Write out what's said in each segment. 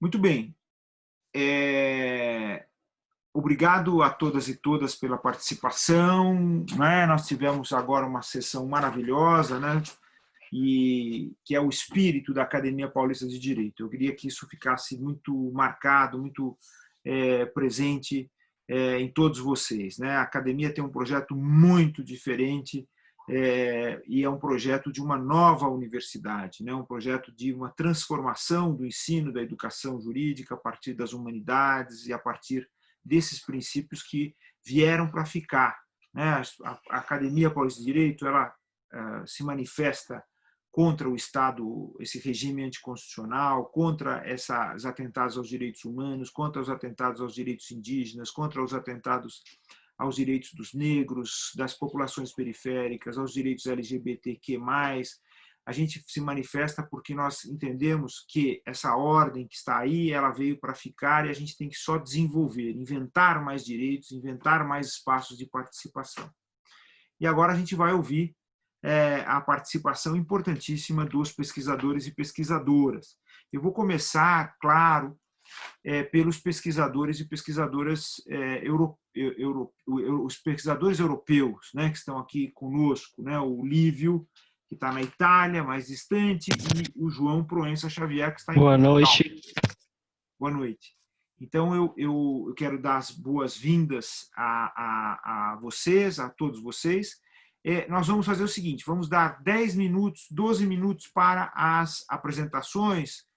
Muito bem. Obrigado a todas e todas pela participação, né? Nós tivemos agora uma sessão maravilhosa, né? E que é o espírito da Academia Paulista de Direito. Eu queria que isso ficasse muito marcado, muito presente em todos vocês, né? A Academia tem um projeto muito diferente e é um projeto de uma nova universidade, né? Um projeto de uma transformação do ensino da educação jurídica a partir das humanidades e a partir desses princípios que vieram para ficar, né? A Academia Paulista de Direito, ela se manifesta contra o Estado, esse regime anticonstitucional, contra esses atentados aos direitos humanos, contra os atentados aos direitos indígenas, contra os atentados aos direitos dos negros, das populações periféricas, aos direitos LGBTQ+. A gente se manifesta porque nós entendemos que essa ordem que está aí, ela veio para ficar e a gente tem que só desenvolver, inventar mais direitos, inventar mais espaços de participação. E agora a gente vai ouvir a participação importantíssima dos pesquisadores e pesquisadoras. Eu vou começar, claro, pelos pesquisadores e pesquisadoras os pesquisadores europeus, né, que estão aqui conosco, né, o Lívio, que está na Itália, mais distante, e o João Proença Xavier, que está em Boa Portugal. noite. Boa noite. Então, eu quero dar as boas-vindas a vocês, a todos vocês. Nós vamos fazer o seguinte, vamos dar 10 minutos, 12 minutos para as apresentações,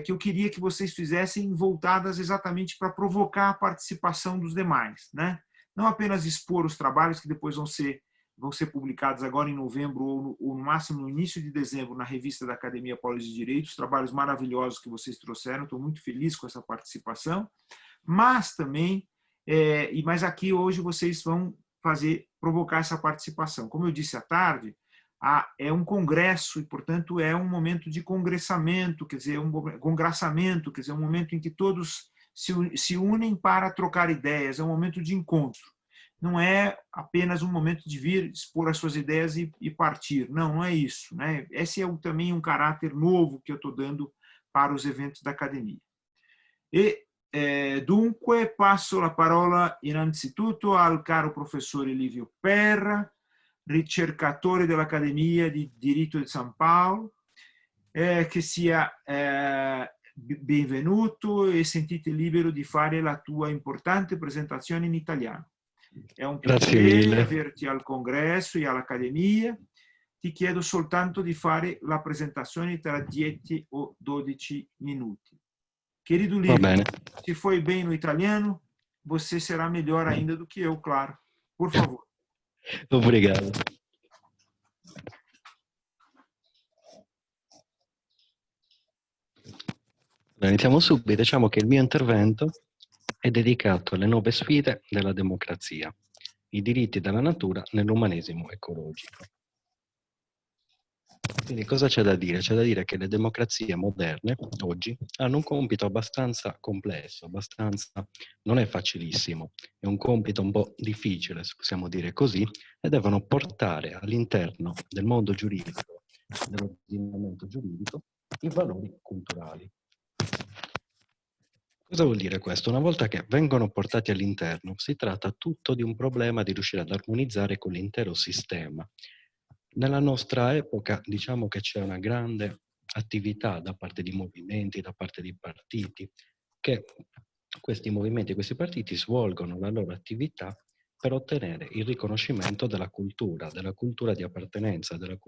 que eu queria que vocês fizessem voltadas exatamente para provocar a participação dos demais, né? Não apenas expor os trabalhos que depois vão ser publicados agora em novembro ou no máximo no início de dezembro na revista da Academia Paulista de Direito, os trabalhos maravilhosos que vocês trouxeram, estou muito feliz com essa participação, mas também, mas aqui hoje vocês vão provocar essa participação. Como eu disse à tarde, é um congresso e, portanto, é um momento de congressamento, quer dizer, um congraçamento, quer dizer, um momento em que todos se unem para trocar ideias, é um momento de encontro. Não é apenas um momento de vir expor as suas ideias e partir. Não é isso, né? Esse é também um caráter novo que eu estou dando para os eventos da academia. Dunque, passo la parola innanzitutto al caro professore Livio Perra, ricercatore dell'Accademia di Diritto di San Paolo, che sia benvenuto e sentite libero di fare la tua importante presentazione in italiano. È un piacere averti al congresso e all'Accademia. Ti chiedo soltanto di fare la presentazione tra 10 o 12 minuti. Querido Livio, se foi bem no italiano, você será melhor ainda do que eu, claro. Por favor. Obrigado. Iniziamo subito. Diciamo che il mio intervento è dedicato alle nuove sfide della democrazia, i diritti della natura nell'umanesimo ecologico. Quindi cosa c'è da dire? C'è da dire che le democrazie moderne oggi hanno un compito abbastanza complesso, non è facilissimo, è un compito un po' difficile, se possiamo dire così, e devono portare all'interno del mondo giuridico, dell'ordinamento giuridico, i valori culturali. Cosa vuol dire questo? Una volta che vengono portati all'interno, si tratta tutto di un problema di riuscire ad armonizzare con l'intero sistema. Nella nostra epoca diciamo che c'è una grande attività da parte di movimenti, da parte di partiti, che questi movimenti, questi partiti svolgono la loro attività per ottenere il riconoscimento della cultura di appartenenza, della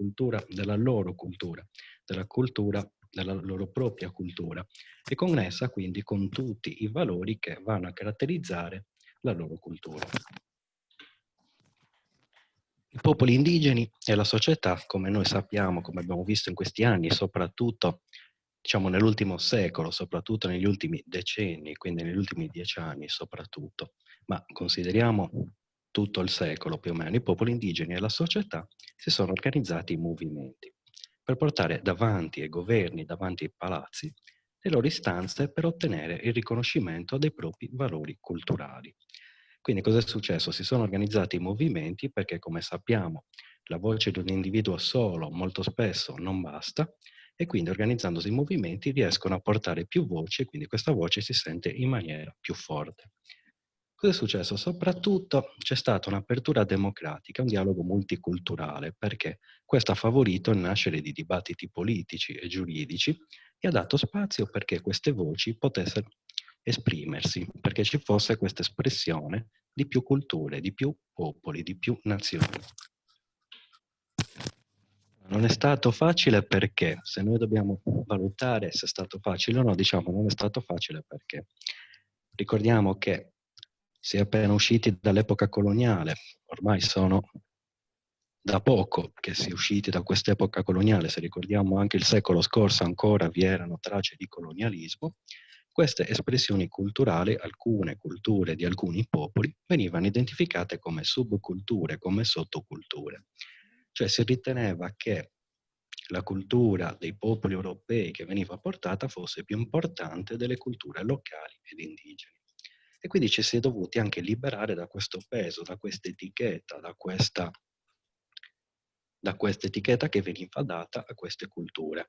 loro cultura, della loro propria cultura, e con essa quindi con tutti i valori che vanno a caratterizzare la loro cultura. I popoli indigeni e la società, come noi sappiamo, come abbiamo visto in questi anni, soprattutto diciamo nell'ultimo secolo, soprattutto negli ultimi decenni, quindi negli ultimi 10 anni soprattutto, ma consideriamo tutto il secolo più o meno, i popoli indigeni e la società si sono organizzati in movimenti per portare davanti ai governi, davanti ai palazzi, le loro istanze per ottenere il riconoscimento dei propri valori culturali. Quindi cosa è successo? Si sono organizzati i movimenti perché, come sappiamo, la voce di un individuo solo molto spesso non basta e quindi organizzandosi in movimenti riescono a portare più voci e quindi questa voce si sente in maniera più forte. Cosa è successo? Soprattutto c'è stata un'apertura democratica, un dialogo multiculturale, perché questo ha favorito il nascere di dibattiti politici e giuridici e ha dato spazio perché queste voci potessero esprimersi, perché ci fosse questa espressione di più culture, di più popoli, di più nazioni. Non è stato facile perché, se noi dobbiamo valutare se è stato facile o no, diciamo non è stato facile perché ricordiamo che si è appena usciti dall'epoca coloniale, ormai sono da poco che si è usciti da quest'epoca coloniale, se ricordiamo anche il secolo scorso ancora vi erano tracce di colonialismo, queste espressioni culturali, alcune culture di alcuni popoli, venivano identificate come subculture, come sottoculture. Cioè si riteneva che la cultura dei popoli europei che veniva portata fosse più importante delle culture locali ed indigene. E quindi ci si è dovuti anche liberare da questo peso, da questa etichetta, da questa etichetta che veniva data a queste culture.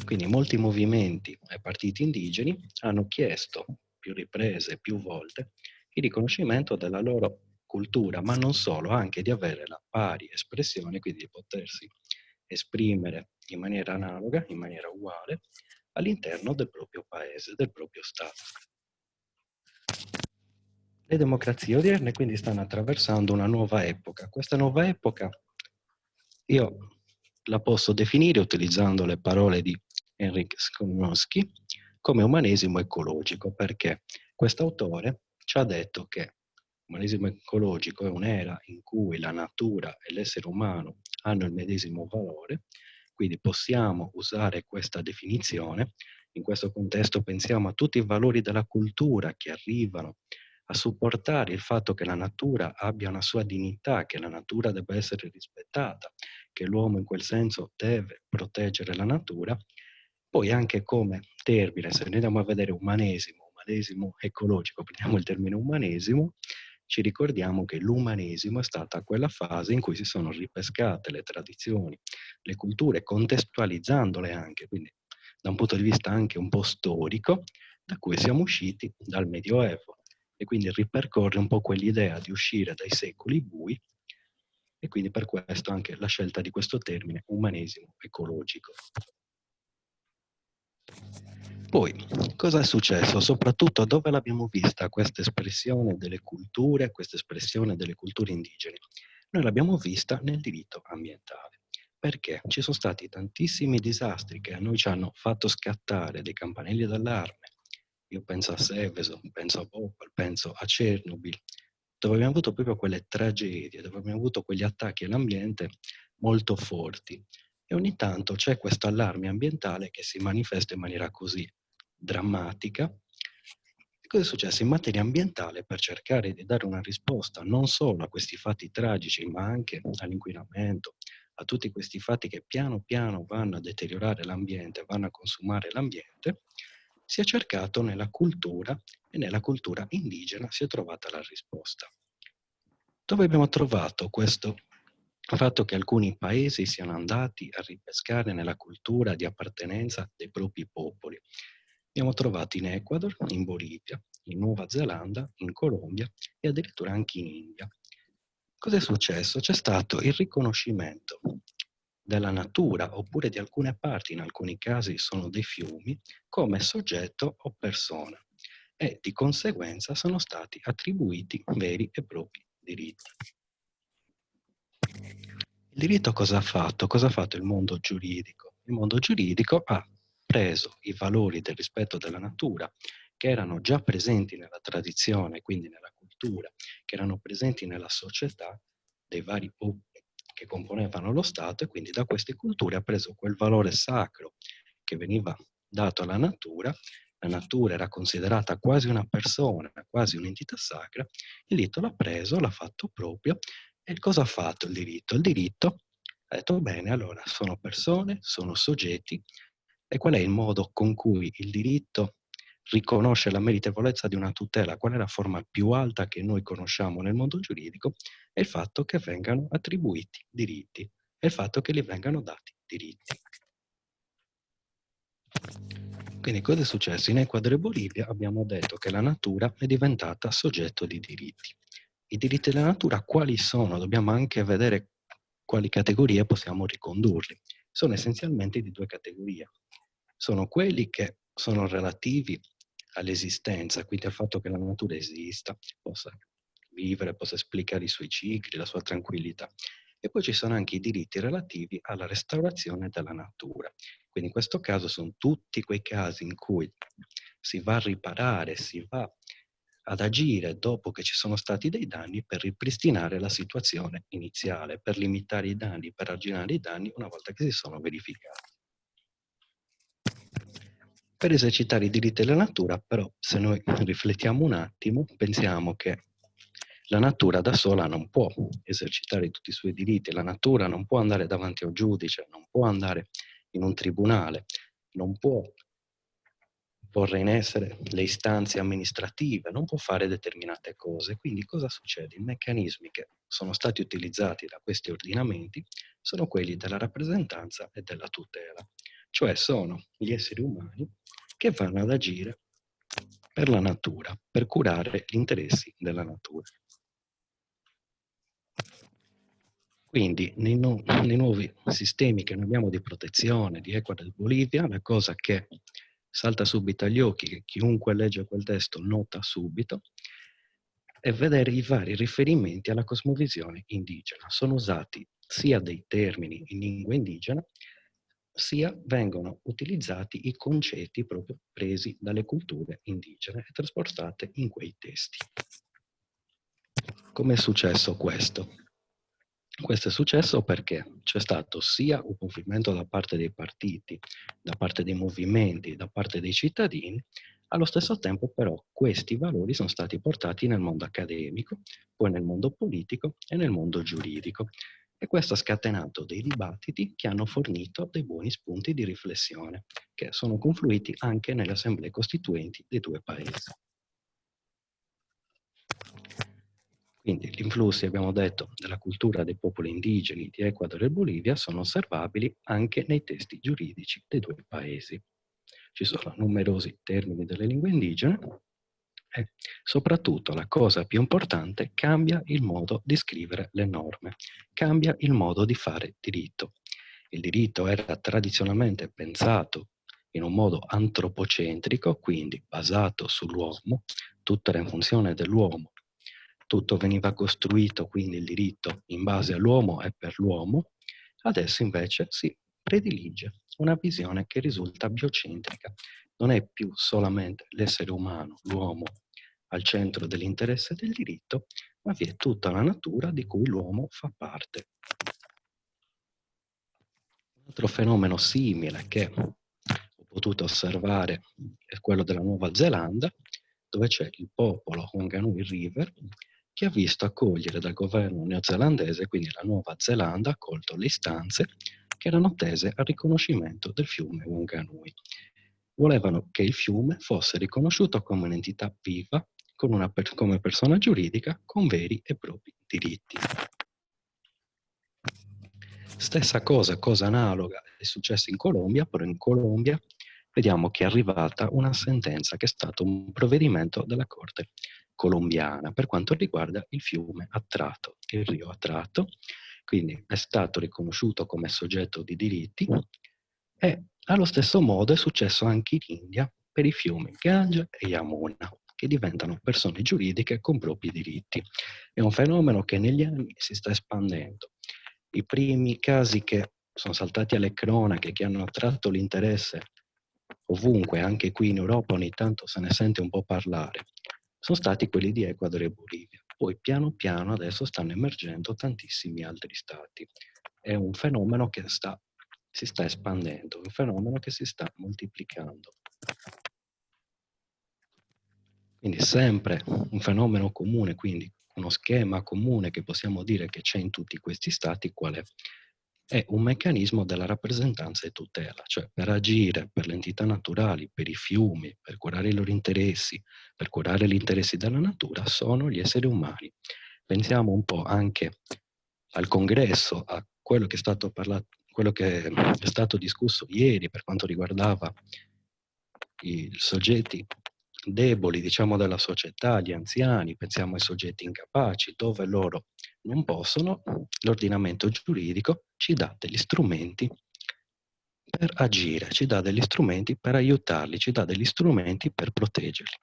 Quindi molti movimenti e partiti indigeni hanno chiesto più riprese, più volte, il riconoscimento della loro cultura, ma non solo, anche di avere la pari espressione, quindi di potersi esprimere in maniera analoga, in maniera uguale, all'interno del proprio paese, del proprio Stato. Le democrazie odierne quindi stanno attraversando una nuova epoca. Questa nuova epoca io la posso definire utilizzando le parole di Henryk Skolmowski come umanesimo ecologico, perché quest'autore ci ha detto che l'umanesimo ecologico è un'era in cui la natura e l'essere umano hanno il medesimo valore, quindi possiamo usare questa definizione. In questo contesto pensiamo a tutti i valori della cultura che arrivano a supportare il fatto che la natura abbia una sua dignità, che la natura debba essere rispettata, che l'uomo in quel senso deve proteggere la natura. Poi anche come termine, se noi andiamo a vedere umanesimo ecologico, prendiamo il termine umanesimo, ci ricordiamo che l'umanesimo è stata quella fase in cui si sono ripescate le tradizioni, le culture, contestualizzandole anche, quindi da un punto di vista anche un po' storico, da cui siamo usciti dal Medioevo e quindi ripercorre un po' quell'idea di uscire dai secoli bui e quindi per questo anche la scelta di questo termine umanesimo ecologico. Poi, cosa è successo? Soprattutto dove l'abbiamo vista questa espressione delle culture, questa espressione delle culture indigene? Noi l'abbiamo vista nel diritto ambientale, perché ci sono stati tantissimi disastri che a noi ci hanno fatto scattare dei campanelli d'allarme. Io penso a Seveso, penso a Bhopal, penso a Chernobyl, dove abbiamo avuto proprio quelle tragedie, dove abbiamo avuto quegli attacchi all'ambiente molto forti. E ogni tanto c'è questo allarme ambientale che si manifesta in maniera così drammatica. E cosa è successo in materia ambientale per cercare di dare una risposta non solo a questi fatti tragici, ma anche all'inquinamento, a tutti questi fatti che piano piano vanno a deteriorare l'ambiente, vanno a consumare l'ambiente, si è cercato nella cultura e nella cultura indigena si è trovata la risposta. Dove abbiamo trovato questo fatto che alcuni paesi siano andati a ripescare nella cultura di appartenenza dei propri popoli? Abbiamo trovato in Ecuador, in Bolivia, in Nuova Zelanda, in Colombia e addirittura anche in India. Cosa è successo? C'è stato il riconoscimento della natura oppure di alcune parti, in alcuni casi sono dei fiumi, come soggetto o persona e di conseguenza sono stati attribuiti veri e propri diritti. Il diritto cosa ha fatto? Cosa ha fatto il mondo giuridico? Il mondo giuridico ha preso i valori del rispetto della natura che erano già presenti nella tradizione, quindi nella cultura, che erano presenti nella società dei vari popoli che componevano lo Stato e quindi da queste culture ha preso quel valore sacro che veniva dato alla natura. La natura era considerata quasi una persona, quasi un'entità sacra, il diritto l'ha preso, l'ha fatto proprio. E cosa ha fatto il diritto? Il diritto ha detto bene, allora sono persone, sono soggetti e qual è il modo con cui il diritto riconosce la meritevolezza di una tutela? Qual è la forma più alta che noi conosciamo nel mondo giuridico? È il fatto che vengano attribuiti diritti. è il fatto che gli vengano dati diritti. Quindi cosa è successo? In Ecuador e Bolivia abbiamo detto che la natura è diventata soggetto di diritti. I diritti della natura quali sono? Dobbiamo anche vedere quali categorie possiamo ricondurli. Sono essenzialmente di due categorie. Sono quelli che sono relativi all'esistenza, quindi al fatto che la natura esista, possa vivere, possa esplicare i suoi cicli, la sua tranquillità. E poi ci sono anche i diritti relativi alla restaurazione della natura. Quindi in questo caso sono tutti quei casi in cui si va a riparare, si va ad agire dopo che ci sono stati dei danni per ripristinare la situazione iniziale, per limitare i danni, per arginare i danni una volta che si sono verificati. Per esercitare i diritti della natura, però, se noi riflettiamo un attimo, pensiamo che la natura da sola non può esercitare tutti i suoi diritti, la natura non può andare davanti a un giudice, non può andare in un tribunale, non può porre in essere le istanze amministrative, non può fare determinate cose. Quindi cosa succede? I meccanismi che sono stati utilizzati da questi ordinamenti sono quelli della rappresentanza e della tutela, cioè sono gli esseri umani che vanno ad agire per la natura, per curare gli interessi della natura. Quindi nei nuovi sistemi che noi abbiamo di protezione di Ecuador e Bolivia, la cosa che salta subito agli occhi, che chiunque legge quel testo nota subito, è vedere i vari riferimenti alla cosmovisione indigena. Sono usati sia dei termini in lingua indigena, sia vengono utilizzati i concetti proprio presi dalle culture indigene e trasportate in quei testi. Come è successo questo? Questo è successo perché c'è stato sia un movimento da parte dei partiti, da parte dei movimenti, da parte dei cittadini, allo stesso tempo però questi valori sono stati portati nel mondo accademico, poi nel mondo politico e nel mondo giuridico. E questo ha scatenato dei dibattiti che hanno fornito dei buoni spunti di riflessione, che sono confluiti anche nelle assemblee costituenti dei due paesi. Quindi gli influssi, abbiamo detto, della cultura dei popoli indigeni di Ecuador e Bolivia sono osservabili anche nei testi giuridici dei due paesi. Ci sono numerosi termini delle lingue indigene e soprattutto la cosa più importante, cambia il modo di scrivere le norme, cambia il modo di fare diritto. Il diritto era tradizionalmente pensato in un modo antropocentrico, quindi basato sull'uomo, tutto era in funzione dell'uomo. Tutto veniva costruito, quindi il diritto, in base all'uomo e per l'uomo. Adesso invece si predilige una visione che risulta biocentrica. Non è più solamente l'essere umano, l'uomo, al centro dell'interesse del diritto, ma vi è tutta la natura di cui l'uomo fa parte. Un altro fenomeno simile che ho potuto osservare è quello della Nuova Zelanda, dove c'è il popolo Wanganui River che ha visto accogliere dal governo neozelandese, quindi la Nuova Zelanda ha accolto le istanze che erano tese al riconoscimento del fiume Wanganui. Volevano che il fiume fosse riconosciuto come un'entità viva, come persona giuridica, con veri e propri diritti. Stessa cosa analoga è successa in Colombia, però in Colombia vediamo che è arrivata una sentenza che è stato un provvedimento della Corte colombiana per quanto riguarda il fiume Atrato, il rio Atrato, quindi è stato riconosciuto come soggetto di diritti e allo stesso modo è successo anche in India per i fiumi Gange e Yamuna, che diventano persone giuridiche con propri diritti. È un fenomeno che negli anni si sta espandendo. I primi casi che sono saltati alle cronache, che hanno attratto l'interesse ovunque, anche qui in Europa ogni tanto se ne sente un po' parlare, sono stati quelli di Ecuador e Bolivia. Poi piano piano adesso stanno emergendo tantissimi altri stati. È un fenomeno che si sta espandendo, è un fenomeno che si sta moltiplicando. Quindi sempre un fenomeno comune, quindi uno schema comune che possiamo dire che c'è in tutti questi stati, qual è? È un meccanismo della rappresentanza e tutela, cioè per agire per le entità naturali, per i fiumi, per curare i loro interessi, per curare gli interessi della natura, sono gli esseri umani. Pensiamo un po' anche al congresso, a quello che è stato parlato, quello che è stato discusso ieri per quanto riguardava i soggetti deboli, diciamo, della società, gli anziani, pensiamo ai soggetti incapaci, dove loro non possono, l'ordinamento giuridico ci dà degli strumenti per agire, ci dà degli strumenti per aiutarli, ci dà degli strumenti per proteggerli.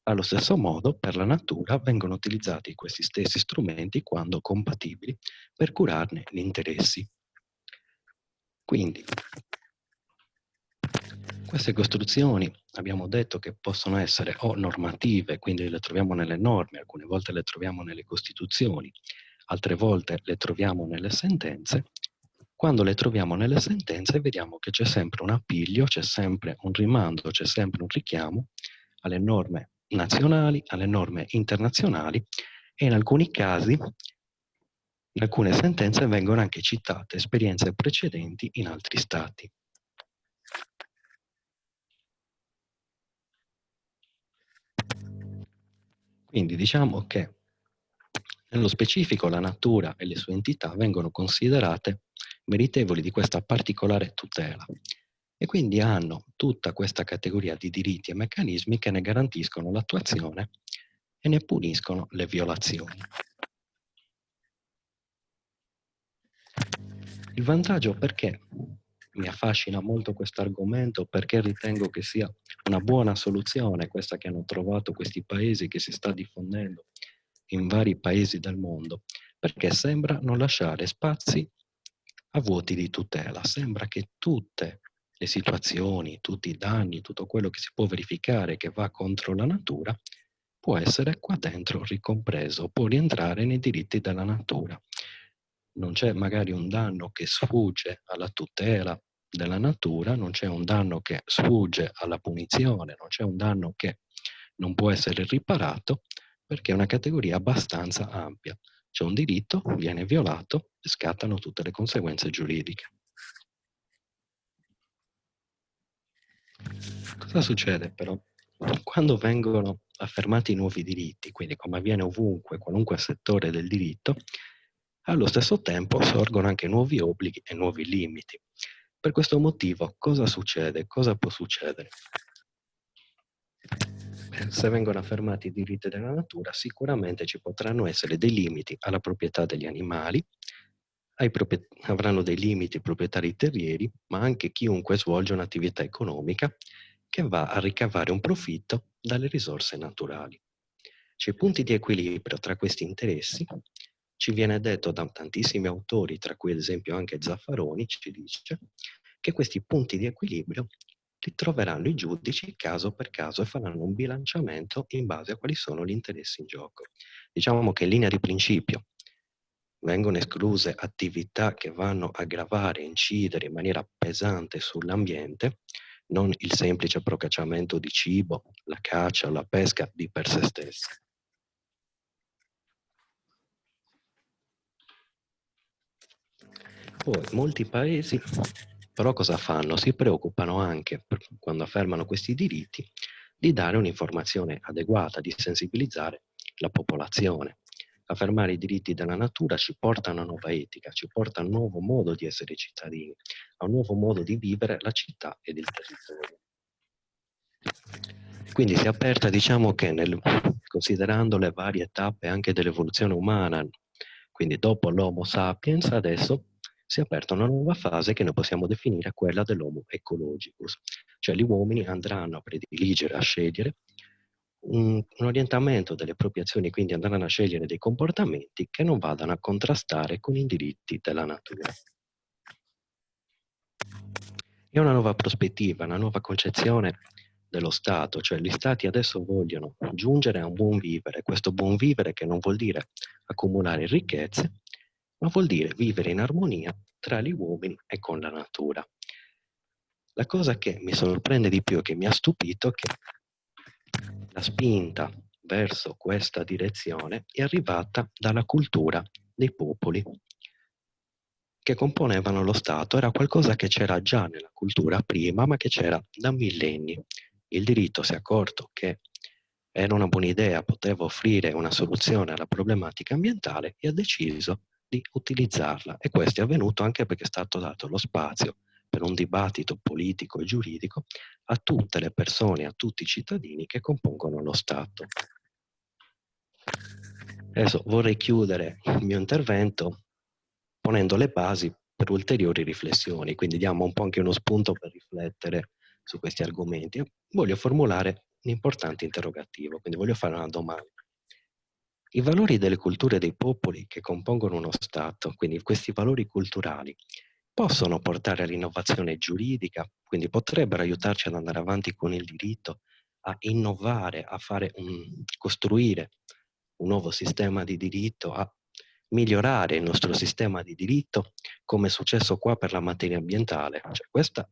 Allo stesso modo, per la natura vengono utilizzati questi stessi strumenti, quando compatibili, per curarne gli interessi. Quindi, queste costruzioni abbiamo detto che possono essere o normative, quindi le troviamo nelle norme, alcune volte le troviamo nelle costituzioni, altre volte le troviamo nelle sentenze. Quando le troviamo nelle sentenze vediamo che c'è sempre un appiglio, c'è sempre un rimando, c'è sempre un richiamo alle norme nazionali, alle norme internazionali, e in alcuni casi, in alcune sentenze vengono anche citate esperienze precedenti in altri stati. Quindi diciamo che nello specifico la natura e le sue entità vengono considerate meritevoli di questa particolare tutela e quindi hanno tutta questa categoria di diritti e meccanismi che ne garantiscono l'attuazione e ne puniscono le violazioni. Il vantaggio, perché mi affascina molto questo argomento, perché ritengo che sia una buona soluzione questa che hanno trovato questi paesi, che si sta diffondendo in vari paesi del mondo, perché sembra non lasciare spazi a vuoti di tutela. Sembra che tutte le situazioni, tutti i danni, tutto quello che si può verificare che va contro la natura, può essere qua dentro ricompreso, può rientrare nei diritti della natura. Non c'è magari un danno che sfugge alla tutela della natura, non c'è un danno che sfugge alla punizione, non c'è un danno che non può essere riparato, perché è una categoria abbastanza ampia. C'è un diritto, viene violato e scattano tutte le conseguenze giuridiche. Cosa succede però? Quando vengono affermati nuovi diritti, quindi come avviene ovunque, qualunque settore del diritto, allo stesso tempo sorgono anche nuovi obblighi e nuovi limiti. Per questo motivo, cosa succede? Cosa può succedere? Se vengono affermati i diritti della natura, sicuramente ci potranno essere dei limiti alla proprietà degli animali, avranno dei limiti i proprietari terrieri, ma anche chiunque svolge un'attività economica che va a ricavare un profitto dalle risorse naturali. C'è punti di equilibrio tra questi interessi. Ci viene detto da tantissimi autori, tra cui ad esempio anche Zaffaroni, ci dice che questi punti di equilibrio li troveranno i giudici caso per caso e faranno un bilanciamento in base a quali sono gli interessi in gioco. Diciamo che in linea di principio vengono escluse attività che vanno a gravare e incidere in maniera pesante sull'ambiente, non il semplice procacciamento di cibo, la caccia o la pesca di per sé stessa. Poi molti paesi però cosa fanno? Si preoccupano anche, quando affermano questi diritti, di dare un'informazione adeguata, di sensibilizzare la popolazione. Affermare i diritti della natura ci porta a una nuova etica, ci porta a un nuovo modo di essere cittadini, a un nuovo modo di vivere la città ed il territorio. Quindi si è aperta, diciamo che considerando le varie tappe anche dell'evoluzione umana, quindi dopo l'Homo sapiens, adesso si è aperta una nuova fase che noi possiamo definire quella dell'Homo ecologicus, cioè gli uomini andranno a prediligere, a scegliere un orientamento delle proprie azioni, quindi andranno a scegliere dei comportamenti che non vadano a contrastare con i diritti della natura. È una nuova prospettiva, una nuova concezione dello Stato, cioè gli Stati adesso vogliono giungere a un buon vivere, questo buon vivere che non vuol dire accumulare ricchezze, ma vuol dire vivere in armonia tra gli uomini e con la natura. La cosa che mi sorprende di più e che mi ha stupito è che la spinta verso questa direzione è arrivata dalla cultura dei popoli che componevano lo Stato. Era qualcosa che c'era già nella cultura prima, ma che c'era da millenni. Il diritto si è accorto che era una buona idea, poteva offrire una soluzione alla problematica ambientale e ha deciso di utilizzarla, e questo è avvenuto anche perché è stato dato lo spazio per un dibattito politico e giuridico a tutte le persone, a tutti i cittadini che compongono lo Stato. Adesso vorrei chiudere il mio intervento ponendo le basi per ulteriori riflessioni, quindi diamo un po' anche uno spunto per riflettere su questi argomenti. Voglio formulare un importante interrogativo, quindi voglio fare una domanda. I valori delle culture dei popoli che compongono uno Stato, quindi questi valori culturali, possono portare all'innovazione giuridica, quindi potrebbero aiutarci ad andare avanti con il diritto, a innovare, a costruire un nuovo sistema di diritto, a migliorare il nostro sistema di diritto, come è successo qua per la materia ambientale. Cioè, questo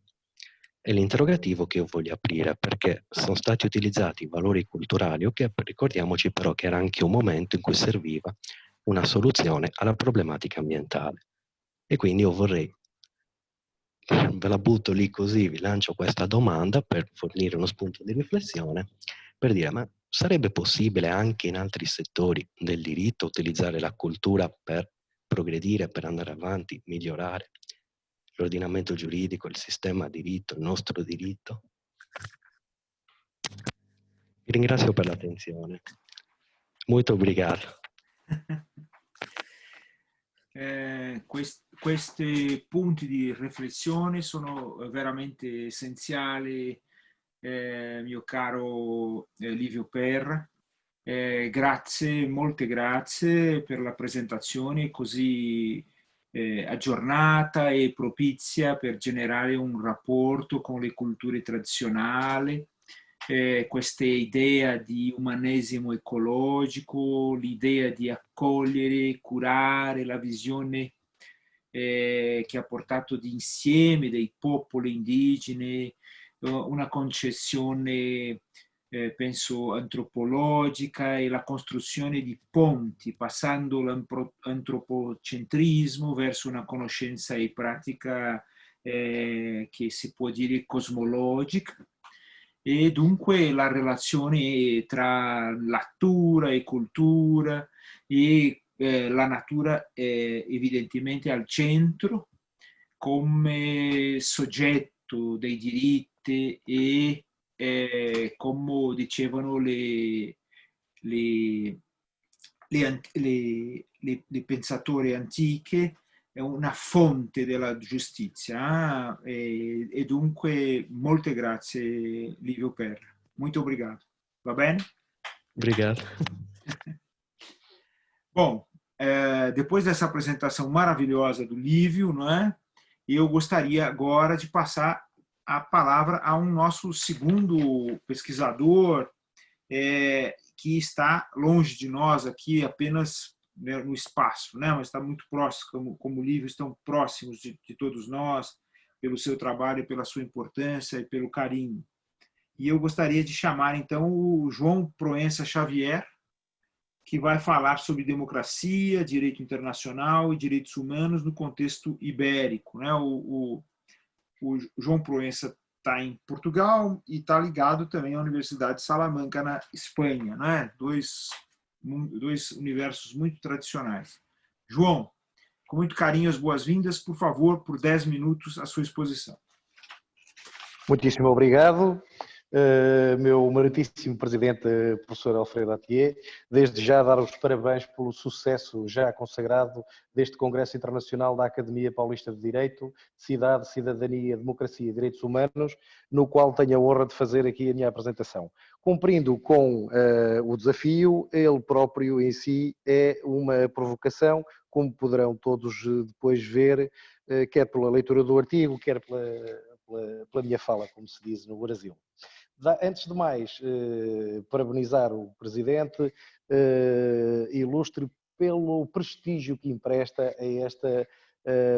è l'interrogativo che io voglio aprire, perché sono stati utilizzati valori culturali, ok, ricordiamoci però che era anche un momento in cui serviva una soluzione alla problematica ambientale. E quindi io vorrei, ve la butto lì così, vi lancio questa domanda per fornire uno spunto di riflessione, per dire, ma sarebbe possibile anche in altri settori del diritto utilizzare la cultura per progredire, per andare avanti, migliorare l'ordinamento giuridico, il sistema diritto, il nostro diritto? Vi ringrazio per l'attenzione. Molto obrigado. Questi punti di riflessione sono veramente essenziali, mio caro Livio Per. Grazie, molte grazie per la presentazione così aggiornata e propizia per generare un rapporto con le culture tradizionali, questa idea di umanesimo ecologico, l'idea di accogliere, curare, la visione che ha portato d'insieme dei popoli indigeni, una concezione penso antropologica, e la costruzione di ponti, passando l'antropocentrismo verso una conoscenza e pratica che si può dire cosmologica, e dunque la relazione tra natura e cultura, e la natura è evidentemente al centro come soggetto dei diritti, e come dicevano le, le pensatori antiche, è una fonte della giustizia. E dunque molte grazie Livio Per. Muito obrigado. Va bene? Obrigado. Bom, depois dessa apresentação maravilhosa do Lívio, não é? Eu gostaria agora de passar a palavra a um nosso segundo pesquisador, que está longe de nós aqui, apenas no espaço, né? Mas está muito próximo, como o Lívio, estão próximos de todos nós, pelo seu trabalho, e pela sua importância e pelo carinho. E eu gostaria de chamar, então, o João Proença Xavier, que vai falar sobre democracia, direito internacional e direitos humanos no contexto ibérico, né? O João Proença está em Portugal e está ligado também à Universidade de Salamanca, na Espanha, né? Dois universos muito tradicionais. João, com muito carinho, as boas-vindas. Por favor, por 10 minutos, a sua exposição. Muitíssimo obrigado. Meu meritíssimo presidente, professor Alfredo Atier, desde já dar os parabéns pelo sucesso já consagrado deste Congresso Internacional da Academia Paulista de Direito, Cidade, Cidadania, Democracia e Direitos Humanos, no qual tenho a honra de fazer aqui a minha apresentação. Cumprindo com o desafio, ele próprio em si é uma provocação, como poderão todos depois ver, quer pela leitura do artigo, quer pela minha fala, como se diz no Brasil. Antes de mais, parabenizar o Presidente, ilustre pelo prestígio que empresta a esta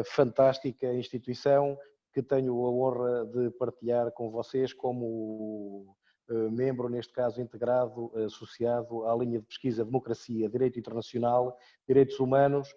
fantástica instituição que tenho a honra de partilhar com vocês como membro, neste caso integrado, associado à linha de pesquisa Democracia, Direito Internacional, Direitos Humanos,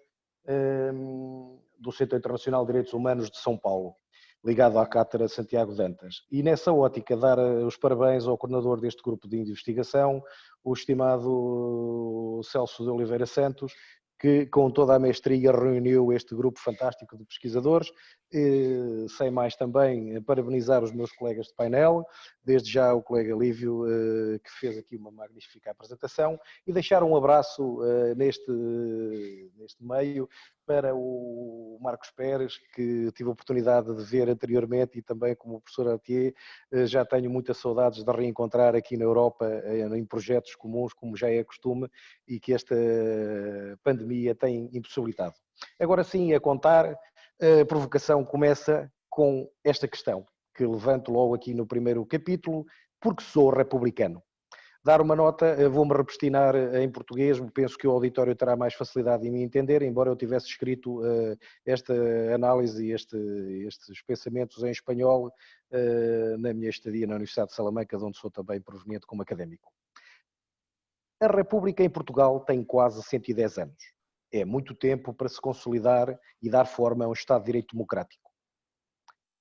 do Centro Internacional de Direitos Humanos de São Paulo, ligado à Cátedra Santiago Dantas. E nessa ótica dar os parabéns ao coordenador deste grupo de investigação, o estimado Celso de Oliveira Santos, que com toda a mestria reuniu este grupo fantástico de pesquisadores. Sem mais também parabenizar os meus colegas de painel, desde já o colega Lívio, que fez aqui uma magnífica apresentação, e deixar um abraço neste meio para o Marcos Pérez, que tive a oportunidade de ver anteriormente, e também como o professor Altier, já tenho muitas saudades de reencontrar aqui na Europa em projetos comuns, como já é costume, e que esta pandemia tem impossibilitado. Agora sim, a contar, a provocação começa com esta questão, que levanto logo aqui no primeiro capítulo, porque sou republicano. Dar uma nota, vou-me repristinar em português, penso que o auditório terá mais facilidade em me entender, embora eu tivesse escrito esta análise e estes pensamentos em espanhol na minha estadia na Universidade de Salamanca, de onde sou também proveniente como académico. A República em Portugal tem quase 110 anos. É muito tempo para se consolidar e dar forma a um Estado de Direito democrático.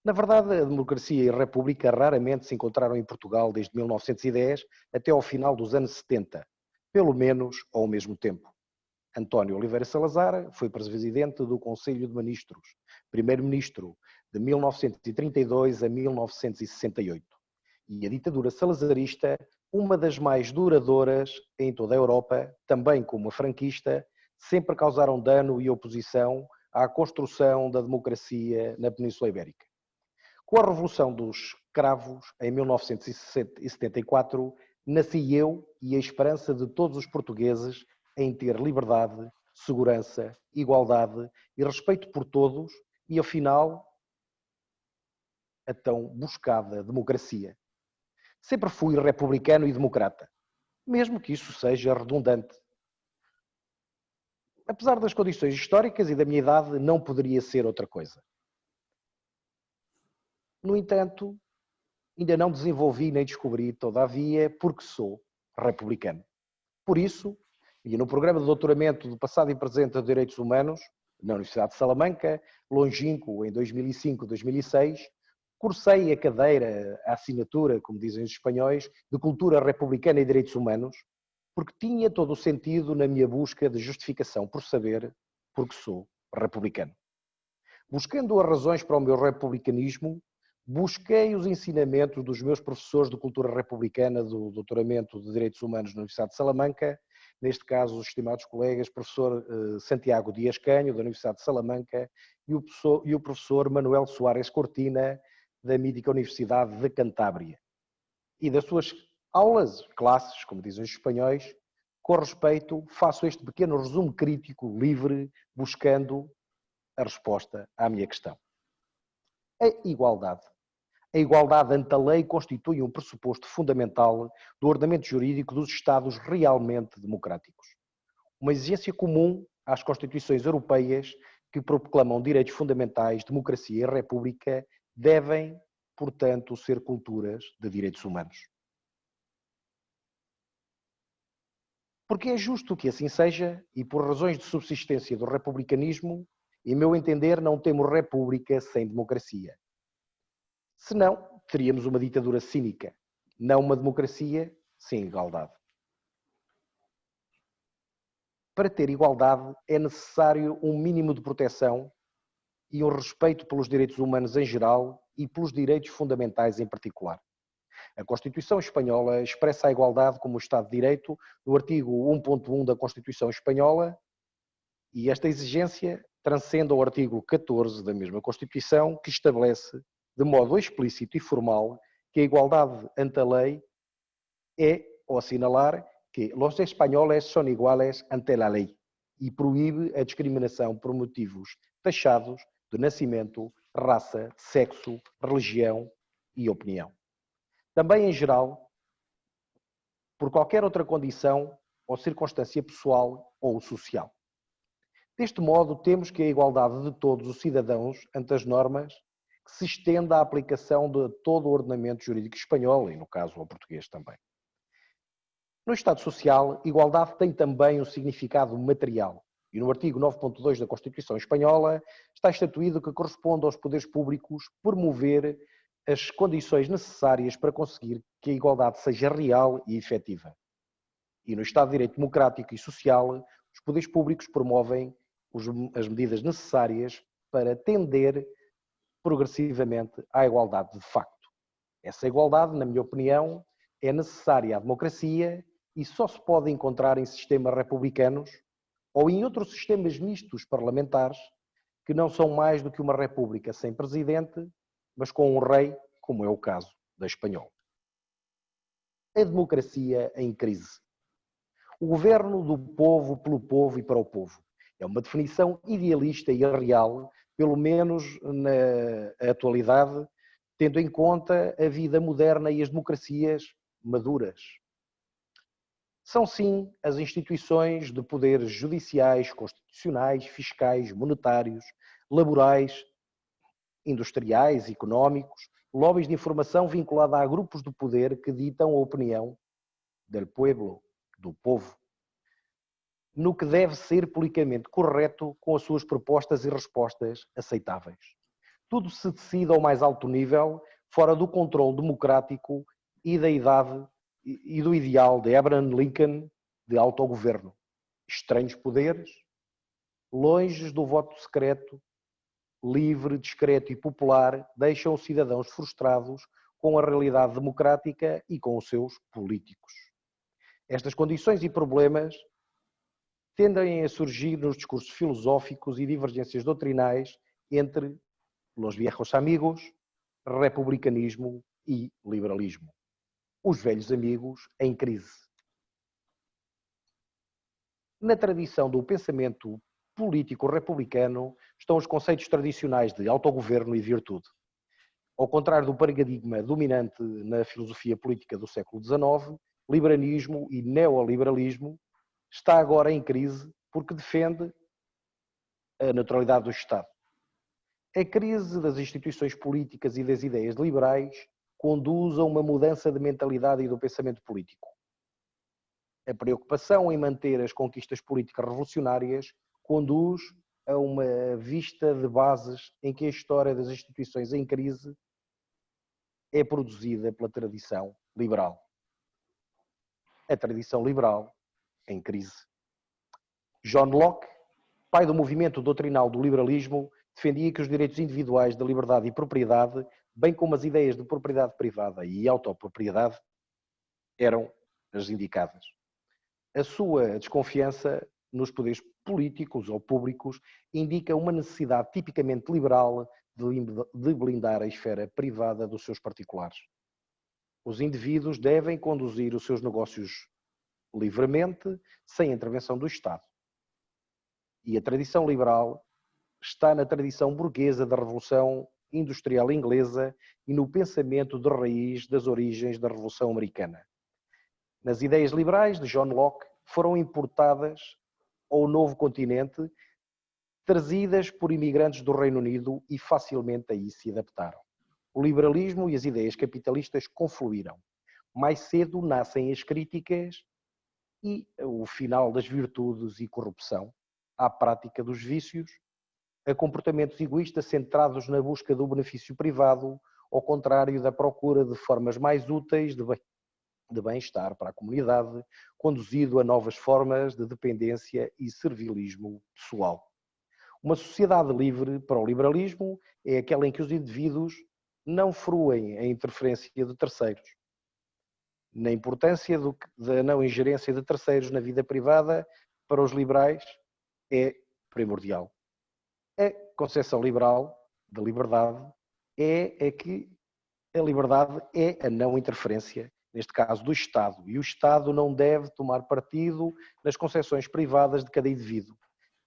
Na verdade, a democracia e a república raramente se encontraram em Portugal desde 1910 até ao final dos anos 70, pelo menos ao mesmo tempo. António Oliveira Salazar foi presidente do Conselho de Ministros, primeiro-ministro de 1932 a 1968. E a ditadura salazarista, uma das mais duradouras em toda a Europa, também como a franquista, sempre causaram dano e oposição à construção da democracia na Península Ibérica. Com a Revolução dos Cravos, em 1974, nasci eu e a esperança de todos os portugueses em ter liberdade, segurança, igualdade e respeito por todos e, afinal, a tão buscada democracia. Sempre fui republicano e democrata, mesmo que isso seja redundante. Apesar das condições históricas e da minha idade, não poderia ser outra coisa. No entanto, ainda não desenvolvi nem descobri, todavia, porque sou republicano. Por isso, e no programa de doutoramento do passado e presente de Direitos Humanos, na Universidade de Salamanca, longínquo em 2005-2006, cursei a cadeira, a assinatura, como dizem os espanhóis, de Cultura Republicana e Direitos Humanos, porque tinha todo o sentido na minha busca de justificação por saber porque sou republicano. Buscando as razões para o meu republicanismo, busquei os ensinamentos dos meus professores de Cultura Republicana do doutoramento de Direitos Humanos na Universidade de Salamanca, neste caso os estimados colegas professor Santiago Dias Canho, da Universidade de Salamanca, e o professor Manuel Soares Cortina, da mítica Universidade de Cantábria. E das suas aulas, classes, como dizem os espanhóis, com respeito, faço este pequeno resumo crítico, livre, buscando a resposta à minha questão. A igualdade. A igualdade ante a lei constitui um pressuposto fundamental do ordenamento jurídico dos Estados realmente democráticos. Uma exigência comum às Constituições europeias que proclamam direitos fundamentais, democracia e república, devem, portanto, ser culturas de direitos humanos. Porque é justo que assim seja e por razões de subsistência do republicanismo, em meu entender, não temos república sem democracia. Senão, teríamos uma ditadura cínica, não uma democracia sem igualdade. Para ter igualdade é necessário um mínimo de proteção e um respeito pelos direitos humanos em geral e pelos direitos fundamentais em particular. A Constituição Espanhola expressa a igualdade como Estado de Direito no artigo 1.1 da Constituição Espanhola e esta exigência transcende ao artigo 14 da mesma Constituição, que estabelece de modo explícito e formal que a igualdade ante a lei é, ao assinalar, que los espanhóis são iguales ante la lei e proíbe a discriminação por motivos taxados de nascimento, raça, sexo, religião e opinião. Também, em geral, por qualquer outra condição ou circunstância pessoal ou social. Deste modo, temos que a igualdade de todos os cidadãos ante as normas que se estenda à aplicação de todo o ordenamento jurídico espanhol, e no caso ao português também. No Estado Social, igualdade tem também um significado material, e no artigo 9.2 da Constituição Espanhola está estatuído que corresponde aos poderes públicos promover as condições necessárias para conseguir que a igualdade seja real e efetiva. E no Estado de Direito Democrático e Social, os poderes públicos promovem as medidas necessárias para tender progressivamente à igualdade de facto. Essa igualdade, na minha opinião, é necessária à democracia e só se pode encontrar em sistemas republicanos ou em outros sistemas mistos parlamentares que não são mais do que uma república sem presidente, mas com um rei, como é o caso da espanhola. A democracia em crise. O governo do povo, pelo povo e para o povo. É uma definição idealista e irreal, pelo menos na atualidade, tendo em conta a vida moderna e as democracias maduras. São, sim, as instituições de poderes judiciais, constitucionais, fiscais, monetários, laborais, industriais, económicos, lobbies de informação vinculada a grupos de poder que ditam a opinião del pueblo, do povo, no que deve ser politicamente correto com as suas propostas e respostas aceitáveis. Tudo se decide ao mais alto nível, fora do controle democrático e da idade e do ideal de Abraham Lincoln de autogoverno. Estranhos poderes, longe do voto secreto, livre, discreto e popular, deixam os cidadãos frustrados com a realidade democrática e com os seus políticos. Estas condições e problemas tendem a surgir nos discursos filosóficos e divergências doutrinais entre los viejos amigos, republicanismo e liberalismo. Os velhos amigos em crise. Na tradição do pensamento político republicano estão os conceitos tradicionais de autogoverno e virtude. Ao contrário do paradigma dominante na filosofia política do século XIX, liberalismo e neoliberalismo está agora em crise porque defende a neutralidade do Estado. A crise das instituições políticas e das ideias liberais conduz a uma mudança de mentalidade e do pensamento político. A preocupação em manter as conquistas políticas revolucionárias conduz a uma vista de bases em que a história das instituições em crise é produzida pela tradição liberal. A tradição liberal em crise. John Locke, pai do movimento doutrinal do liberalismo, defendia que os direitos individuais da liberdade e propriedade, bem como as ideias de propriedade privada e autopropriedade, eram as indicadas. A sua desconfiança nos poderes políticos ou públicos indica uma necessidade tipicamente liberal de blindar a esfera privada dos seus particulares. Os indivíduos devem conduzir os seus negócios livremente, sem intervenção do Estado. E a tradição liberal está na tradição burguesa da Revolução Industrial Inglesa e no pensamento de raiz das origens da Revolução Americana. Nas ideias liberais de John Locke foram importadas ao novo continente, trazidas por imigrantes do Reino Unido e facilmente aí se adaptaram. O liberalismo e as ideias capitalistas confluíram. Mais cedo nascem as críticas e o final das virtudes e corrupção, à prática dos vícios, a comportamentos egoístas centrados na busca do benefício privado, ao contrário da procura de formas mais úteis de bem-estar para a comunidade, conduzido a novas formas de dependência e servilismo pessoal. Uma sociedade livre para o liberalismo é aquela em que os indivíduos não fruem a interferência de terceiros. Na importância da não ingerência de terceiros na vida privada, para os liberais, é primordial. A concepção liberal da liberdade é que a liberdade é a não interferência, neste caso do Estado, e o Estado não deve tomar partido nas concessões privadas de cada indivíduo.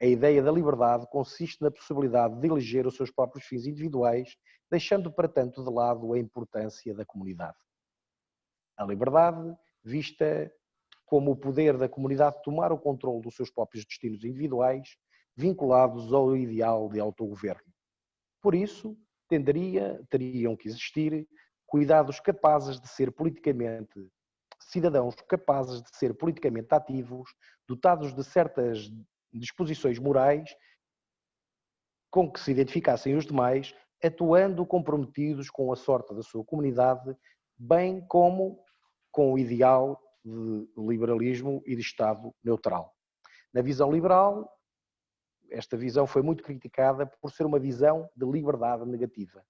A ideia da liberdade consiste na possibilidade de eleger os seus próprios fins individuais, deixando, para tanto, de lado a importância da comunidade. A liberdade, vista como o poder da comunidade tomar o controle dos seus próprios destinos individuais, vinculados ao ideal de autogoverno. Por isso, teriam que existir cuidados capazes de ser politicamente, cidadãos capazes de ser politicamente ativos, dotados de certas disposições morais com que se identificassem os demais, atuando comprometidos com a sorte da sua comunidade, bem como com o ideal de liberalismo e de Estado neutral. Na visão liberal, esta visão foi muito criticada por ser uma visão de liberdade negativa,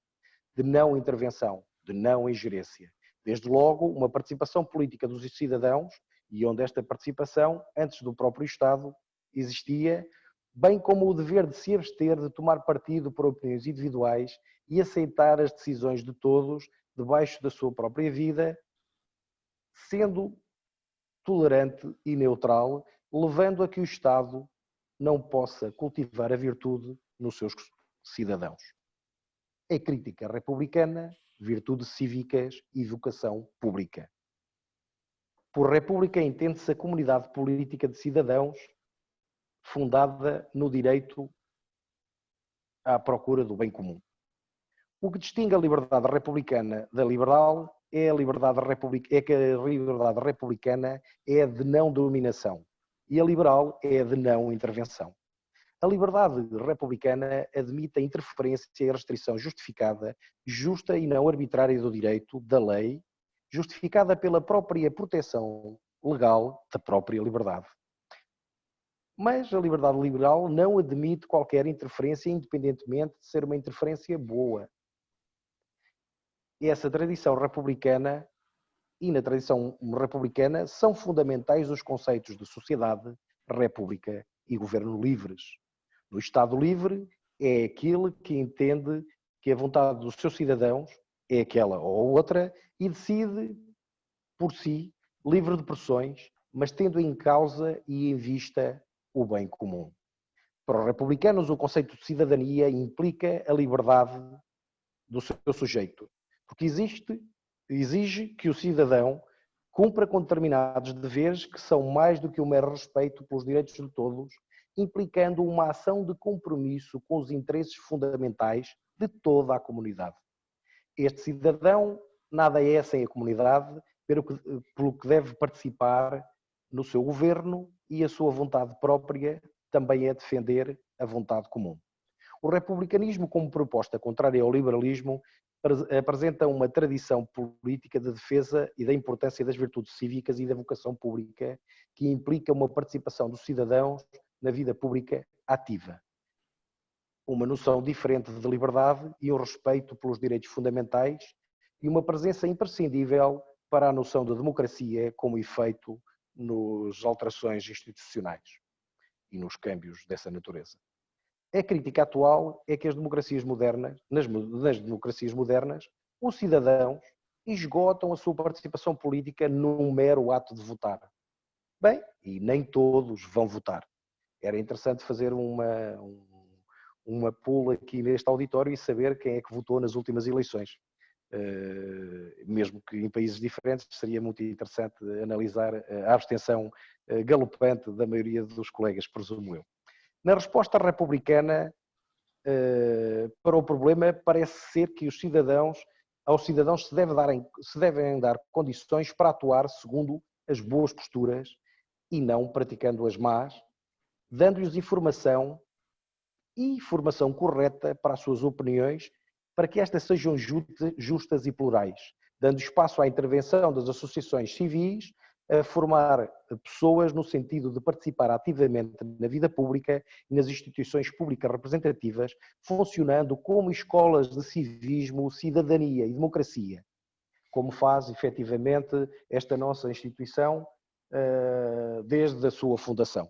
de não intervenção, de não ingerência. Desde logo, uma participação política dos cidadãos, e onde esta participação, antes do próprio Estado, existia, bem como o dever de se abster de tomar partido por opiniões individuais e aceitar as decisões de todos debaixo da sua própria vida, sendo tolerante e neutral, levando a que o Estado não possa cultivar a virtude nos seus cidadãos. É crítica republicana, virtudes cívicas e vocação pública. Por república entende-se a comunidade política de cidadãos fundada no direito à procura do bem comum. O que distingue a liberdade republicana da liberal é que a liberdade republicana é a de não dominação e a liberal é a de não intervenção. A liberdade republicana admite a interferência e a restrição justificada, justa e não arbitrária do direito, da lei, justificada pela própria proteção legal da própria liberdade. Mas a liberdade liberal não admite qualquer interferência, independentemente de ser uma interferência boa. Essa tradição republicana e na tradição republicana são fundamentais os conceitos de sociedade, república e governo livres. No Estado livre é aquele que entende que a vontade dos seus cidadãos é aquela ou outra e decide por si, livre de pressões, mas tendo em causa e em vista o bem comum. Para os republicanos, o conceito de cidadania implica a liberdade do seu sujeito, porque exige que o cidadão cumpra com determinados deveres que são mais do que o mero respeito pelos direitos de todos, implicando uma ação de compromisso com os interesses fundamentais de toda a comunidade. Este cidadão nada é sem a comunidade, pelo que deve participar no seu governo e a sua vontade própria também é defender a vontade comum. O republicanismo, como proposta contrária ao liberalismo, apresenta uma tradição política de defesa e da importância das virtudes cívicas e da vocação pública, que implica uma participação dos cidadãos na vida pública ativa. Uma noção diferente de liberdade e um respeito pelos direitos fundamentais e uma presença imprescindível para a noção de democracia como efeito nas alterações institucionais e nos câmbios dessa natureza. A crítica atual é que nas democracias modernas, os cidadãos esgotam a sua participação política num mero ato de votar. Bem, e nem todos vão votar. Era interessante fazer uma poll aqui neste auditório e saber quem é que votou nas últimas eleições. Mesmo que em países diferentes, seria muito interessante analisar a abstenção galopante da maioria dos colegas, presumo eu. Na resposta republicana para o problema, parece ser que aos cidadãos se devem dar condições para atuar segundo as boas posturas e não praticando as más, dando-lhes informação correta para as suas opiniões, para que estas sejam justas e plurais, dando espaço à intervenção das associações civis, a formar pessoas no sentido de participar ativamente na vida pública e nas instituições públicas representativas, funcionando como escolas de civismo, cidadania e democracia, como faz efetivamente esta nossa instituição desde a sua fundação.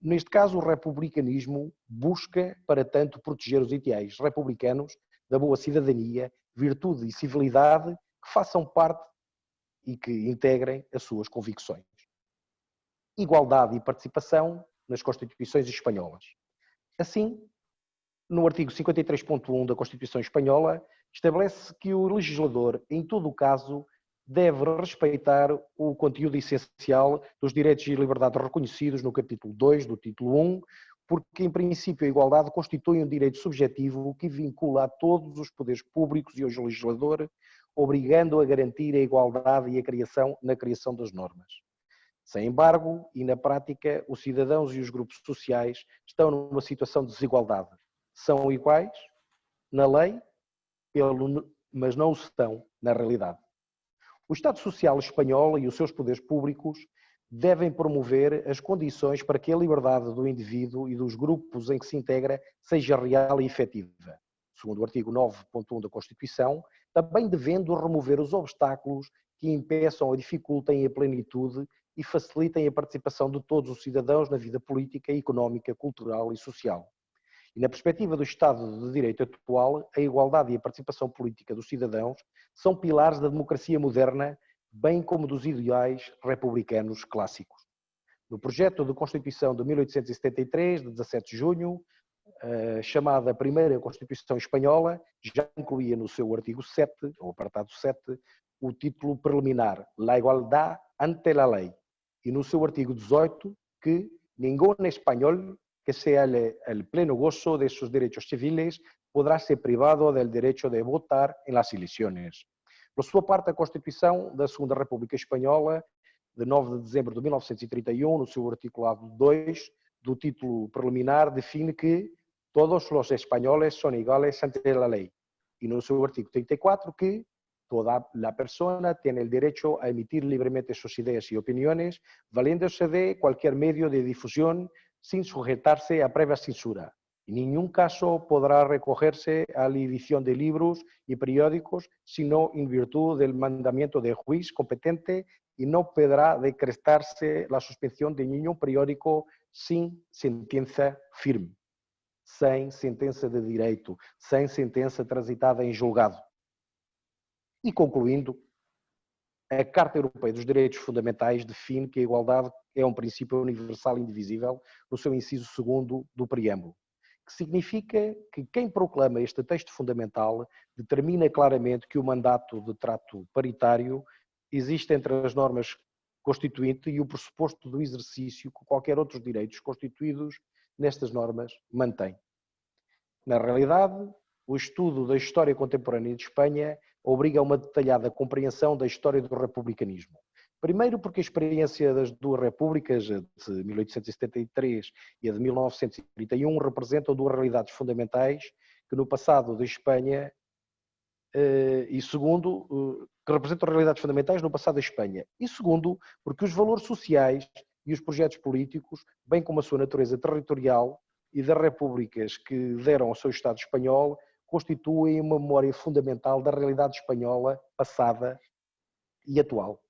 Neste caso, o republicanismo busca, para tanto, proteger os ideais republicanos da boa cidadania, virtude e civilidade que façam parte e que integrem as suas convicções. Igualdade e participação nas Constituições espanholas. Assim, no artigo 53.1 da Constituição Espanhola, estabelece que o legislador, em todo o caso, deve respeitar o conteúdo essencial dos direitos e liberdades reconhecidos no capítulo 2 do título 1, porque, em princípio, a igualdade constitui um direito subjetivo que vincula a todos os poderes públicos e ao legislador, obrigando a garantir a igualdade e na criação das normas. Sem embargo, e na prática, os cidadãos e os grupos sociais estão numa situação de desigualdade. São iguais na lei, mas não o estão na realidade. O Estado Social espanhol e os seus poderes públicos devem promover as condições para que a liberdade do indivíduo e dos grupos em que se integra seja real e efetiva. Segundo o artigo 9.1 da Constituição, também devendo remover os obstáculos que impeçam ou dificultem a plenitude e facilitem a participação de todos os cidadãos na vida política, económica, cultural e social. E na perspectiva do Estado de Direito atual, a igualdade e a participação política dos cidadãos são pilares da democracia moderna, bem como dos ideais republicanos clássicos. No projeto de Constituição de 1873, de 17 de junho, chamada Primeira Constituição Espanhola, já incluía no seu artigo 7, ou apartado 7, o título preliminar, La igualdad ante la ley, e no seu artigo 18, que ningún español que sea el pleno gozo de sus derechos civiles podrá ser privado del derecho de votar en las elecciones. Por sua parte, a Constituição da Segunda República Espanhola, de 9 de dezembro de 1931, no seu articulado 2, do título preliminar, define que todos os espanhóis são iguais ante a lei. E no seu artigo 34, que toda a persona tem o direito a emitir livremente suas ideias e opiniões, valendo-se de qualquer meio de difusão, sin sujetarse a prévia censura. En ningún caso podrá recogerse a la edición de libros y periódicos, sino en virtud del mandamiento de juez competente, y no podrá decretarse la suspensión de ningún periódico sin sentença firme, sem sentença de direito, sem sentença transitada em julgado. E concluindo, a Carta Europeia dos Direitos Fundamentais define que a igualdade é um princípio universal e indivisível no seu inciso 2º do preâmbulo, que significa que quem proclama este texto fundamental determina claramente que o mandato de trato paritário existe entre as normas constituintes e o pressuposto do exercício que qualquer outros direitos constituídos nestas normas mantém. Na realidade, o estudo da história contemporânea de Espanha obriga a uma detalhada compreensão da história do republicanismo. Primeiro porque a experiência das duas repúblicas, a de 1873 e a de 1931, representam duas realidades fundamentais que no passado da Espanha, e segundo, que representam realidades fundamentais no passado da Espanha. E segundo, porque os valores sociais e os projetos políticos, bem como a sua natureza territorial e das repúblicas que deram ao seu Estado espanhol, constituem uma memória fundamental da realidade espanhola passada e atual.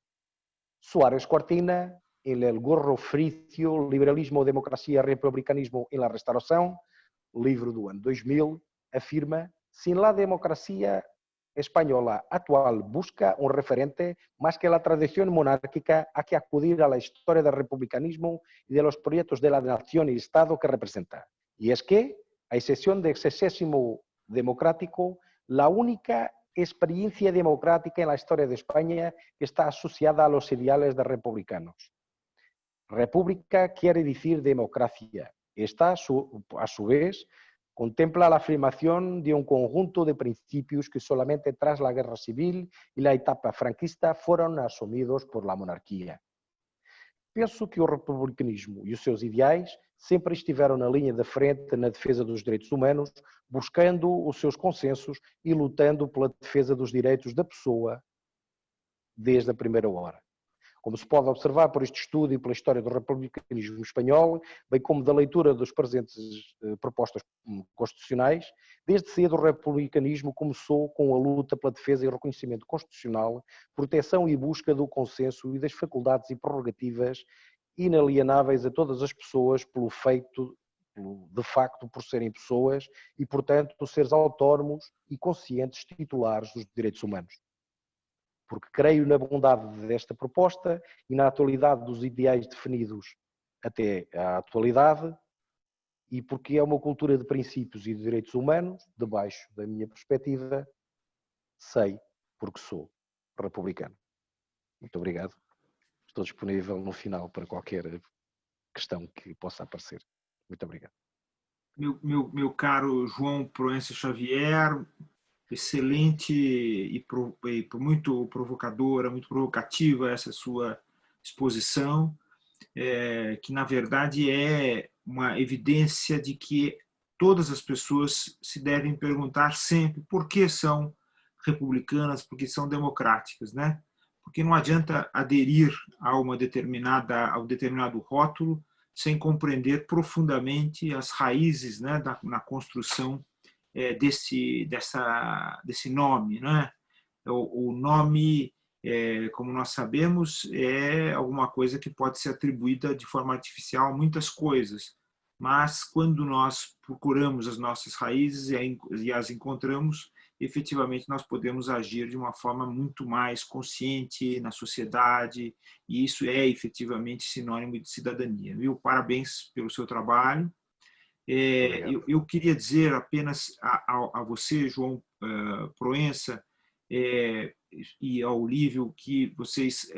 Suárez Cortina, em El Gorro Fricio, Liberalismo, Democracia e Republicanismo em la Restauração, livro do ano 2000, afirma: sin la democracia espanhola actual busca un referente más que la tradición monárquica, hay que acudir a la historia del republicanismo y de los proyectos de la nación y Estado que representa. Y es que, a excepción del excesismo democrático, la única experiencia democrática en la historia de España que está asociada a los ideales de republicanos. República quiere decir democracia. Esta, a su vez, contempla la afirmación de un conjunto de principios que solamente tras la guerra civil y la etapa franquista fueron asumidos por la monarquia. Penso que o republicanismo e os seus ideais sempre estiveram na linha da frente na defesa dos direitos humanos, buscando os seus consensos e lutando pela defesa dos direitos da pessoa desde a primeira hora. Como se pode observar por este estudo e pela história do republicanismo espanhol, bem como da leitura das presentes propostas constitucionais, desde cedo o republicanismo começou com a luta pela defesa e reconhecimento constitucional, proteção e busca do consenso e das faculdades e prerrogativas inalienáveis a todas as pessoas de facto por serem pessoas e, portanto, seres autónomos e conscientes titulares dos direitos humanos. Porque creio na bondade desta proposta e na atualidade dos ideais definidos até à atualidade, e porque é uma cultura de princípios e de direitos humanos, debaixo da minha perspectiva, sei porque sou republicano. Muito obrigado. Estou disponível no final para qualquer questão que possa aparecer. Muito obrigado. Meu caro João Proença Xavier, excelente e muito provocadora, muito provocativa essa sua exposição, que na verdade é uma evidência de que todas as pessoas se devem perguntar sempre por que são republicanas, por que são democráticas, né? porque não adianta aderir ao determinado rótulo sem compreender profundamente as raízes, né, na construção desse nome, né? O nome, como nós sabemos, é alguma coisa que pode ser atribuída de forma artificial a muitas coisas, mas quando nós procuramos as nossas raízes e as encontramos, efetivamente nós podemos agir de uma forma muito mais consciente na sociedade, e isso é efetivamente sinônimo de cidadania. Viu? Parabéns pelo seu trabalho. Eu queria dizer apenas a você, João Proença, e ao Lívio, que vocês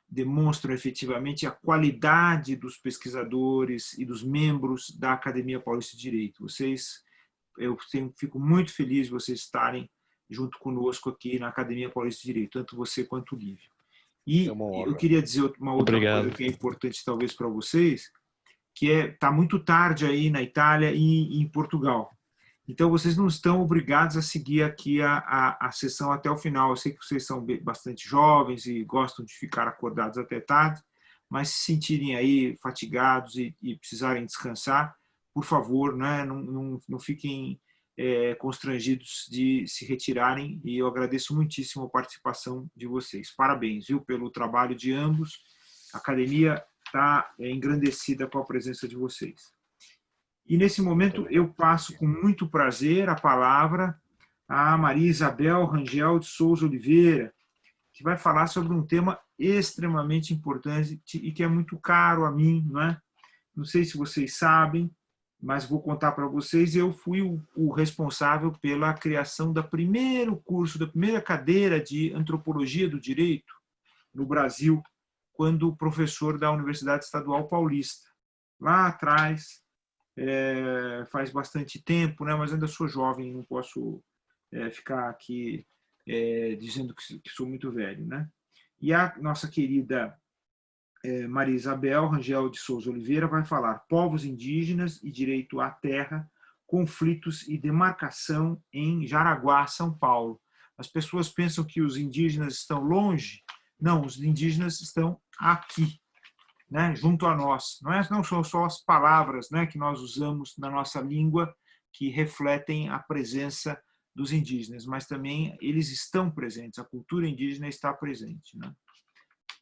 demonstram efetivamente a qualidade dos pesquisadores e dos membros da Academia Paulista de Direito. Eu fico muito feliz de vocês estarem junto conosco aqui na Academia Paulista de Direito, tanto você quanto o Lívio. E eu queria dizer uma outra coisa que é importante talvez para vocês, que está muito tarde aí na Itália e em Portugal. Então, vocês não estão obrigados a seguir aqui a sessão até o final. Eu sei que vocês são bastante jovens e gostam de ficar acordados até tarde, mas se sentirem aí fatigados e precisarem descansar, por favor, né, não fiquem constrangidos de se retirarem, e eu agradeço muitíssimo a participação de vocês. Parabéns, viu, pelo trabalho de ambos. A academia está engrandecida com a presença de vocês. E, nesse momento, eu passo com muito prazer a palavra a Maria Isabel Rangel de Souza Oliveira, que vai falar sobre um tema extremamente importante e que é muito caro a mim, não é? Não sei se vocês sabem, mas vou contar para vocês. Eu fui o responsável pela criação do primeiro curso, da primeira cadeira de Antropologia do Direito no Brasil, quando professor da Universidade Estadual Paulista. Lá atrás, faz bastante tempo, né? Mas ainda sou jovem, não posso ficar aqui dizendo que sou muito velho, né? E a nossa querida Maria Isabel Rangel de Souza Oliveira vai falar povos indígenas e direito à terra, conflitos e demarcação em Jaraguá, São Paulo. As pessoas pensam que os indígenas estão longe. Não, os indígenas estão aqui, né, junto a nós. Não são só as palavras, né, que nós usamos na nossa língua que refletem a presença dos indígenas, mas também eles estão presentes, a cultura indígena está presente, né?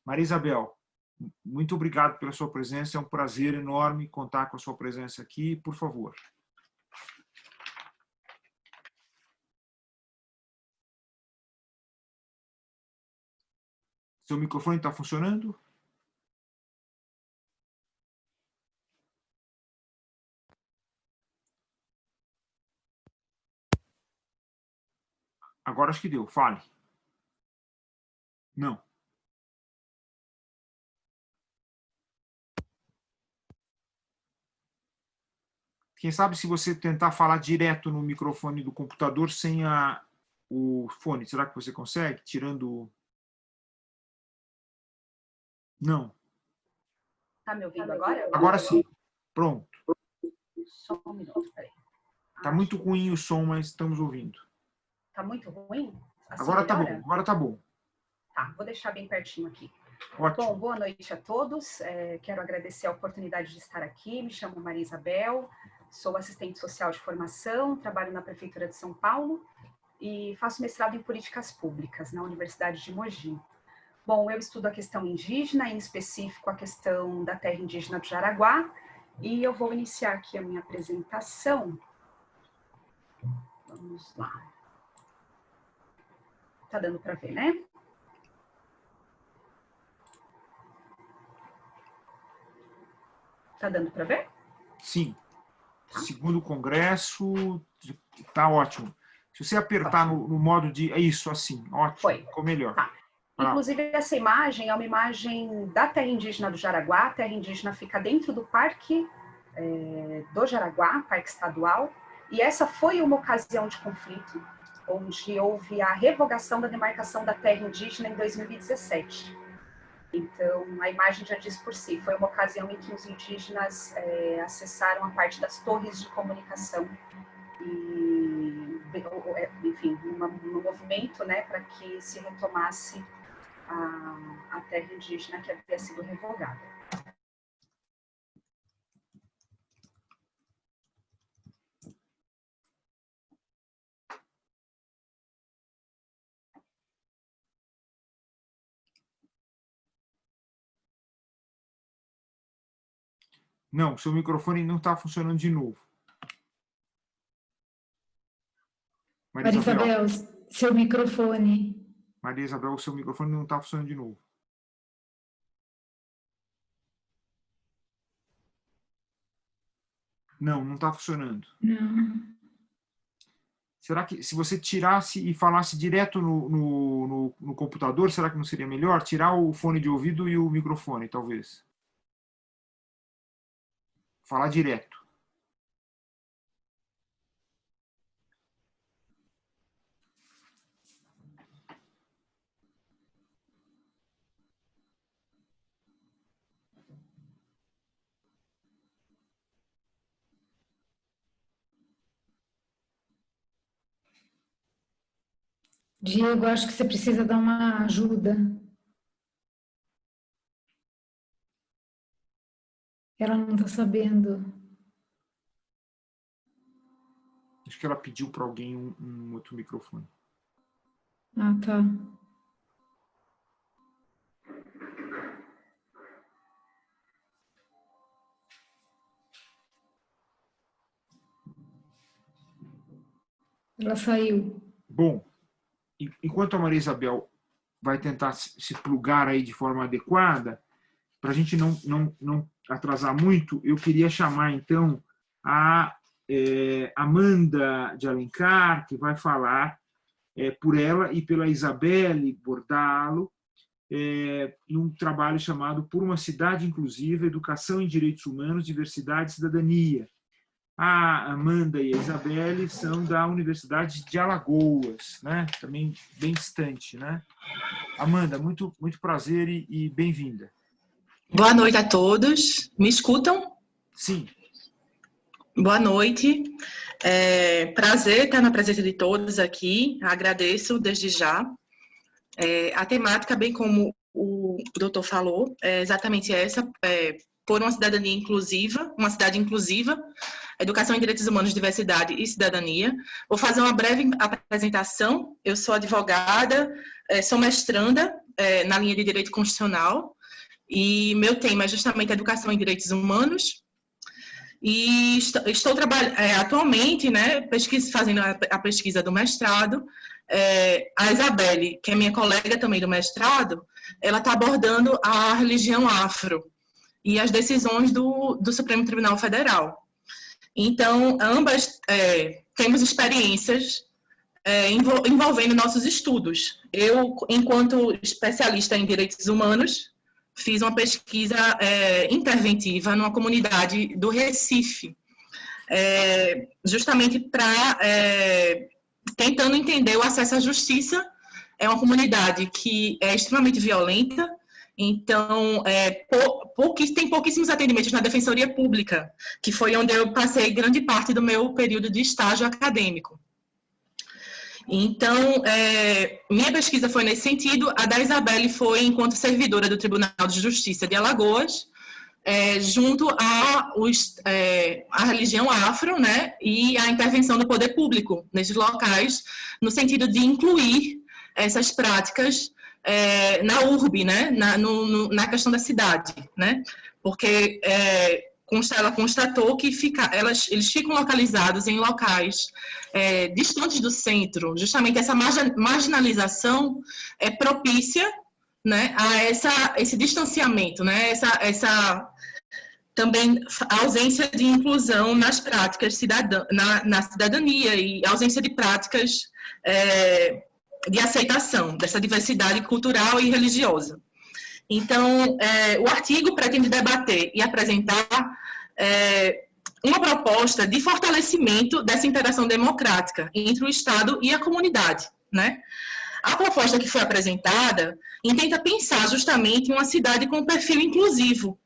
Maria Isabel, muito obrigado pela sua presença, é um prazer enorme contar com a sua presença aqui, por favor. Seu microfone está funcionando? Agora acho que deu. Fale. Não. Quem sabe se você tentar falar direto no microfone do computador sem o fone, será que você consegue? Tirando... Não. Está me ouvindo agora? Agora sim. Pronto. Só um minuto, peraí. Está muito ruim o som, mas estamos ouvindo. Está muito ruim? Assim agora está bom, melhora? agora está bom. Tá, vou deixar bem pertinho aqui. Ótimo. Bom, boa noite a todos. Quero agradecer a oportunidade de estar aqui. Me chamo Maria Isabel, sou assistente social de formação, trabalho na Prefeitura de São Paulo e faço mestrado em políticas públicas na Universidade de Mogi. Bom, eu estudo a questão indígena, em específico a questão da terra indígena do Jaraguá, e eu vou iniciar aqui a minha apresentação. Vamos lá. Tá dando para ver, né? Tá dando para ver? Sim. Segundo o congresso, tá ótimo. Se você apertar no modo de... É isso, assim, ótimo. Foi. Ficou melhor. Tá. Inclusive, essa imagem é uma imagem da terra indígena do Jaraguá. A terra indígena fica dentro do Parque do Jaraguá, Parque Estadual. E essa foi uma ocasião de conflito, onde houve a revogação da demarcação da terra indígena em 2017. Então, a imagem já diz por si, foi uma ocasião em que os indígenas acessaram a parte das torres de comunicação e, enfim, um movimento, né, para que se retomasse a terra indígena que havia sido revogada. Não, seu microfone não está funcionando de novo. Maria Isabel, seu microfone. Maria Isabel, o seu microfone não está funcionando de novo. Não, não está funcionando. Não. Será que se você tirasse e falasse direto no computador, será que não seria melhor? Tirar o fone de ouvido e o microfone, talvez. Falar direto. Diego, acho que você precisa dar uma ajuda. Ela não está sabendo. Acho que ela pediu para alguém um outro microfone. Ah, tá. Ela saiu. Bom, enquanto a Maria Isabel vai tentar se plugar aí de forma adequada, para a gente não atrasar muito, eu queria chamar, então, a Amanda de Alencar, que vai falar por ela e pela Isabelle Bordalo, em um trabalho chamado Por uma Cidade Inclusiva, Educação em Direitos Humanos, Diversidade e Cidadania. A Amanda e a Isabelle são da Universidade de Alagoas, né? Também bem distante, né? Amanda, muito prazer e bem-vinda. Boa noite a todos. Me escutam? Sim. Boa noite. Prazer estar na presença de todos aqui. Agradeço desde já. A temática, bem como o doutor falou, é exatamente essa, por uma cidadania inclusiva, uma cidade inclusiva, educação em direitos humanos, diversidade e cidadania. Vou fazer uma breve apresentação. Eu sou advogada, sou mestranda na linha de direito constitucional e meu tema é justamente educação em direitos humanos. E estou trabalhando atualmente, né, fazendo a pesquisa do mestrado. A Isabelle, que é minha colega também do mestrado, ela está abordando a religião afro e as decisões do Supremo Tribunal Federal. Então, ambas temos experiências envolvendo nossos estudos. Eu, enquanto especialista em direitos humanos, fiz uma pesquisa interventiva numa comunidade do Recife, justamente para tentando entender o acesso à justiça. É uma comunidade que é extremamente violenta, então tem pouquíssimos atendimentos na Defensoria Pública, que foi onde eu passei grande parte do meu período de estágio acadêmico. Então, minha pesquisa foi nesse sentido. A da Isabelle foi enquanto servidora do Tribunal de Justiça de Alagoas, junto à religião afro, né, e a intervenção do poder público nesses locais, no sentido de incluir essas práticas na urbe, né, na questão da cidade, né, porque ela constatou que eles ficam localizados em locais distantes do centro. Justamente essa marginalização é propícia, né, a esse distanciamento, né, também a ausência de inclusão nas práticas na cidadania e a ausência de práticas de aceitação dessa diversidade cultural e religiosa. Então, o artigo pretende debater e apresentar uma proposta de fortalecimento dessa interação democrática entre o Estado e a comunidade, né? A proposta que foi apresentada intenta pensar justamente em uma cidade com perfil inclusivo,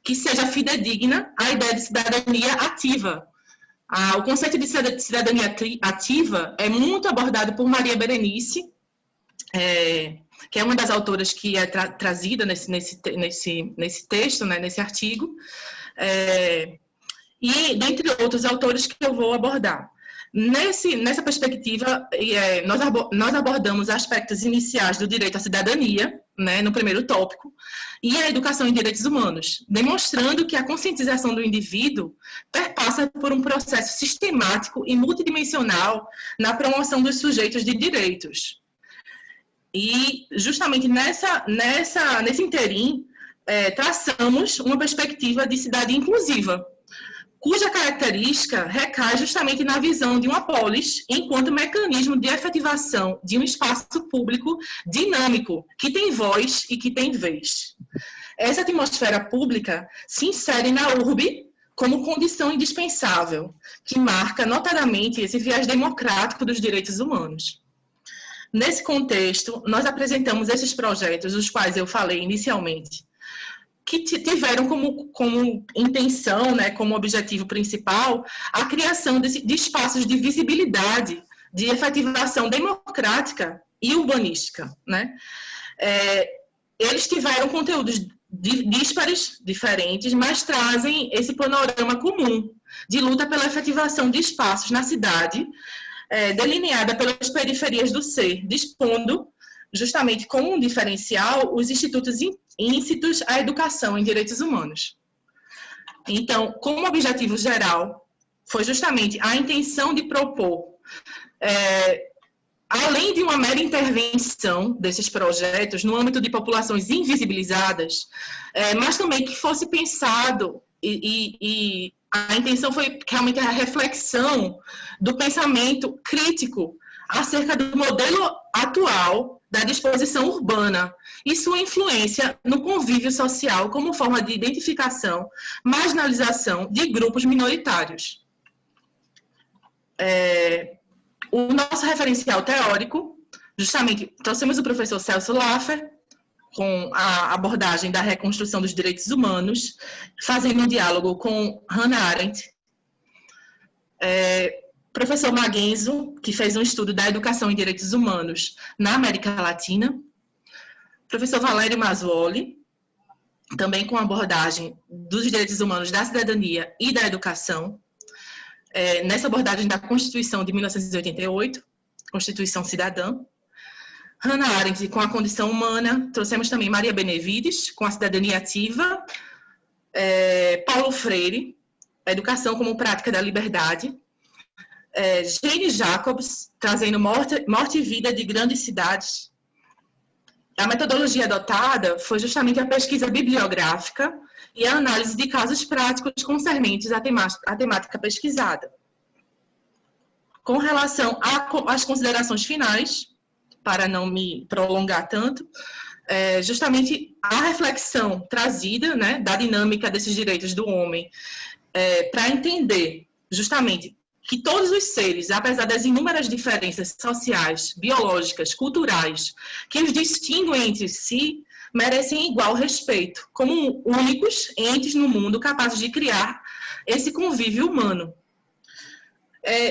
que seja fidedigna à ideia de cidadania ativa. O conceito de cidadania ativa é muito abordado por Maria Berenice, que é uma das autoras que é trazida nesse texto, né, nesse artigo, e dentre outros autores que eu vou abordar. Nessa perspectiva, nós abordamos aspectos iniciais do direito à cidadania, né, no primeiro tópico, e a educação em direitos humanos, demonstrando que a conscientização do indivíduo perpassa por um processo sistemático e multidimensional na promoção dos sujeitos de direitos. E, justamente nesse interim, traçamos uma perspectiva de cidade inclusiva, cuja característica recai justamente na visão de uma polis enquanto mecanismo de efetivação de um espaço público dinâmico, que tem voz e que tem vez. Essa atmosfera pública se insere na urbe como condição indispensável, que marca notadamente esse viés democrático dos direitos humanos. Nesse contexto, nós apresentamos esses projetos, os quais eu falei inicialmente, que tiveram como intenção, né, como objetivo principal, a criação de espaços de visibilidade, de efetivação democrática e urbanística, né? Eles tiveram conteúdos díspares, diferentes, mas trazem esse panorama comum de luta pela efetivação de espaços na cidade, delineada pelas periferias do ser, dispondo justamente como um diferencial os institutos íncitos à educação em direitos humanos. Então, como objetivo geral, foi justamente a intenção de propor, além de uma mera intervenção desses projetos no âmbito de populações invisibilizadas, mas também que fosse pensado, e a intenção foi realmente a reflexão do pensamento crítico acerca do modelo atual da disposição urbana e sua influência no convívio social como forma de identificação, marginalização de grupos minoritários. O nosso referencial teórico, justamente, trouxemos o professor Celso Laffer, com a abordagem da reconstrução dos direitos humanos, fazendo um diálogo com Hannah Arendt, professor Magenzo, que fez um estudo da educação em direitos humanos na América Latina, professor Valério Mazzuoli, também com abordagem dos direitos humanos da cidadania e da educação, nessa abordagem da Constituição de 1988, Constituição Cidadã, Hannah Arendt com a condição humana, trouxemos também Maria Benevides com a cidadania ativa, Paulo Freire, a educação como prática da liberdade, Jane Jacobs, trazendo morte e vida de grandes cidades. A metodologia adotada foi justamente a pesquisa bibliográfica e a análise de casos práticos concernentes à temática pesquisada. Com relação às considerações finais, para não me prolongar tanto, justamente a reflexão trazida, né, da dinâmica desses direitos do homem, para entender justamente que todos os seres, apesar das inúmeras diferenças sociais, biológicas, culturais, que os distinguem entre si, merecem igual respeito, como únicos entes no mundo capazes de criar esse convívio humano.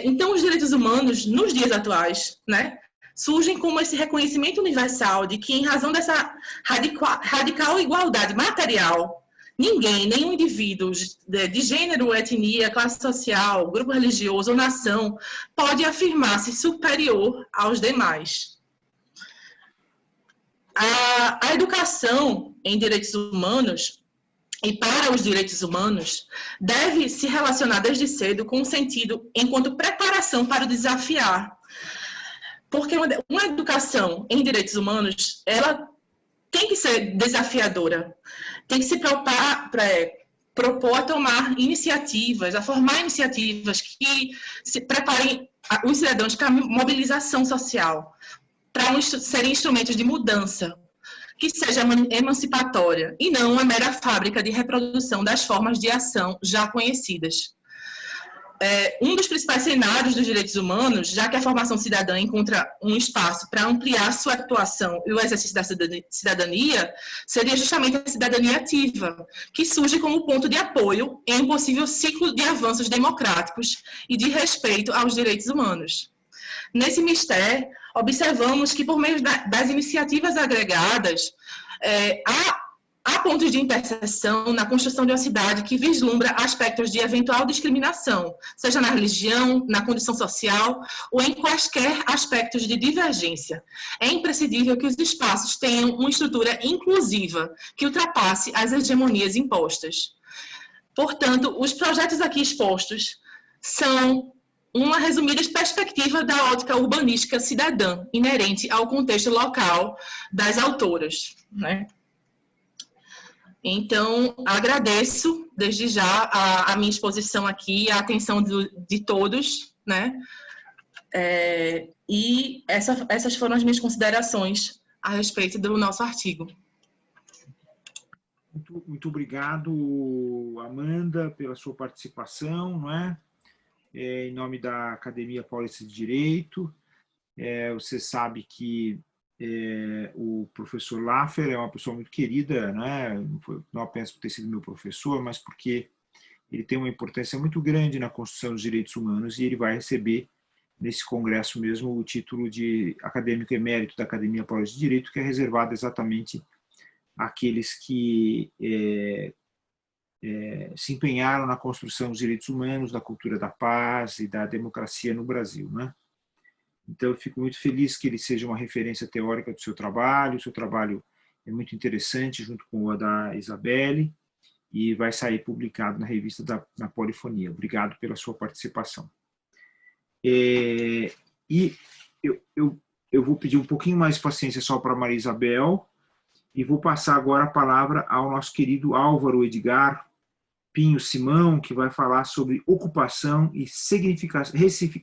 Então, os direitos humanos, nos dias atuais, né, surgem como esse reconhecimento universal de que, em razão dessa radical igualdade material, ninguém, nenhum indivíduo de gênero, etnia, classe social, grupo religioso ou nação pode afirmar-se superior aos demais. A educação em direitos humanos e para os direitos humanos deve se relacionar desde cedo com o sentido enquanto preparação para o desafiar. Porque uma educação em direitos humanos, ela tem que ser desafiadora, tem que se propor a tomar iniciativas, a formar iniciativas que se preparem os cidadãos para a mobilização social, para serem instrumentos de mudança, que seja emancipatória, e não uma mera fábrica de reprodução das formas de ação já conhecidas. Um dos principais cenários dos direitos humanos, já que a formação cidadã encontra um espaço para ampliar sua atuação e o exercício da cidadania, seria justamente a cidadania ativa, que surge como ponto de apoio em um possível ciclo de avanços democráticos e de respeito aos direitos humanos. Nesse mistério, observamos que, por meio das iniciativas agregadas, há pontos de interseção na construção de uma cidade que vislumbra aspectos de eventual discriminação, seja na religião, na condição social ou em quaisquer aspectos de divergência. É imprescindível que os espaços tenham uma estrutura inclusiva que ultrapasse as hegemonias impostas. Portanto, os projetos aqui expostos são uma resumida perspectiva da ótica urbanística cidadã, inerente ao contexto local das autoras, né? Então, agradeço desde já a minha exposição aqui, a atenção de todos, né? E essas foram as minhas considerações a respeito do nosso artigo. Muito obrigado, Amanda, pela sua participação, não é? Em nome da Academia Paulista de Direito. Você sabe que o professor Laffer é uma pessoa muito querida, né? Não apenas por ter sido meu professor, mas porque ele tem uma importância muito grande na construção dos direitos humanos, e ele vai receber nesse congresso mesmo o título de acadêmico emérito da Academia Paulista de Direito, que é reservado exatamente àqueles que se empenharam na construção dos direitos humanos, da cultura da paz e da democracia no Brasil, né? Então, eu fico muito feliz que ele seja uma referência teórica do seu trabalho. O seu trabalho é muito interessante, junto com o da Isabelle, e vai sair publicado na revista na Polifonia. Obrigado pela sua participação. E eu vou pedir um pouquinho mais de paciência só para a Maria Isabel, e vou passar agora a palavra ao nosso querido Álvaro Edgar Pinho Simão, que vai falar sobre ocupação e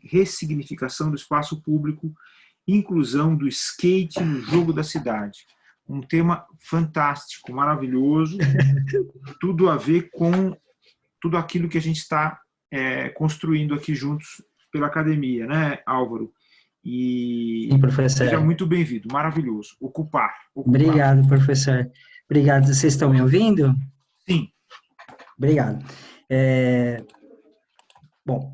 ressignificação do espaço público, inclusão do skate no jogo da cidade. Um tema fantástico, maravilhoso, tudo a ver com tudo aquilo que a gente está construindo aqui juntos pela academia, né, Álvaro? E sim, professor. Seja muito bem-vindo, maravilhoso. Ocupar. Obrigado, professor. Obrigado. Vocês estão me ouvindo? Sim. Obrigado. Bom,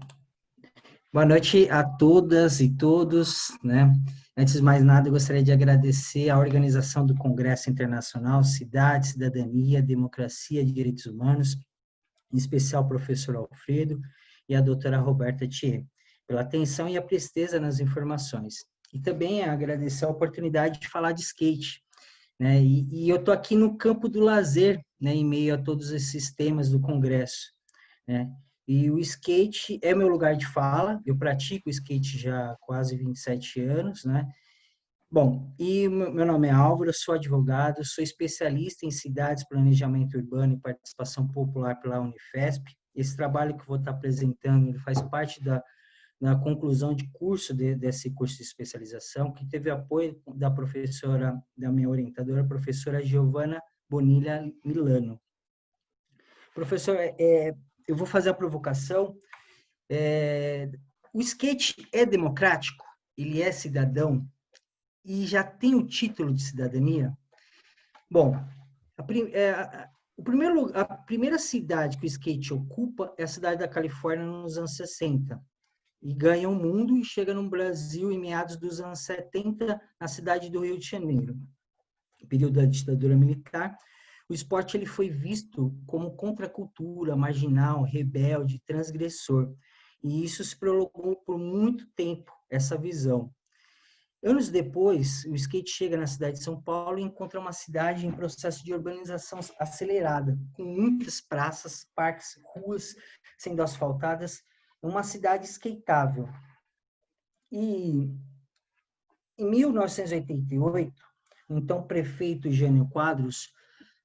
boa noite a todas e todos, né? Antes de mais nada, eu gostaria de agradecer a organização do Congresso Internacional Cidade, Cidadania, Democracia e Direitos Humanos, em especial o professor Alfredo e a doutora Roberta Thier, pela atenção e a presteza nas informações. E também agradecer a oportunidade de falar de skate, né? E eu estou aqui no campo do lazer, né, em meio a todos esses temas do Congresso, né? E o skate é meu lugar de fala, eu pratico skate já há quase 27 anos, né? Bom, e meu nome é Álvaro, eu sou advogado, sou especialista em cidades, planejamento urbano e participação popular pela Unifesp. Esse trabalho que eu vou estar apresentando, ele faz parte da conclusão de curso desse curso de especialização, que teve apoio da professora, da minha orientadora, a professora Giovana Bonilha Milano. Professor, eu vou fazer a provocação. O skate é democrático? Ele é cidadão? E já tem o título de cidadania? Bom, a primeira cidade que o skate ocupa é a cidade da Califórnia nos anos 60. E ganha o mundo e chega no Brasil em meados dos anos 70, na cidade do Rio de Janeiro. No período da ditadura militar, o esporte ele foi visto como contracultura, marginal, rebelde, transgressor. E isso se prolongou por muito tempo, essa visão. Anos depois, o skate chega na cidade de São Paulo e encontra uma cidade em processo de urbanização acelerada, com muitas praças, parques, ruas sendo asfaltadas, uma cidade skateável. E em 1988, então prefeito Jânio Quadros,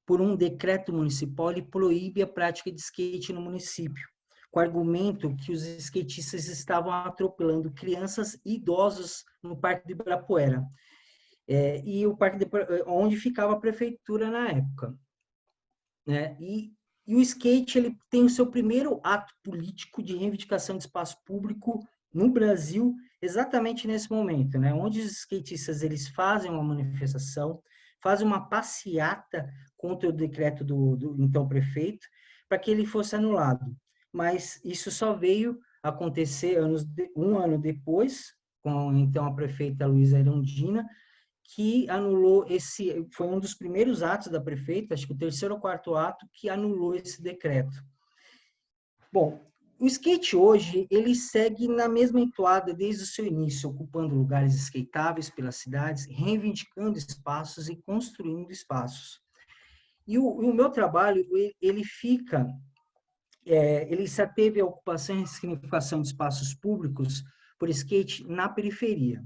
por um decreto municipal, ele proíbe a prática de skate no município, com o argumento que os skatistas estavam atropelando crianças e idosos no Parque de Ibirapuera, e o parque onde ficava a prefeitura na época, né? E o skate ele tem o seu primeiro ato político de reivindicação de espaço público no Brasil, exatamente nesse momento, né? Onde os skatistas eles fazem uma manifestação, fazem uma passeata contra o decreto do então prefeito, para que ele fosse anulado. Mas isso só veio acontecer um ano depois, com então a prefeita Luísa Erundina, que anulou foi um dos primeiros atos da prefeita, acho que o 3º ou 4º ato, que anulou esse decreto. Bom, o skate hoje, ele segue na mesma entoada desde o seu início, ocupando lugares skateáveis pelas cidades, reivindicando espaços e construindo espaços. E o meu trabalho, ele se ateve à ocupação e ressignificação de espaços públicos por skate na periferia.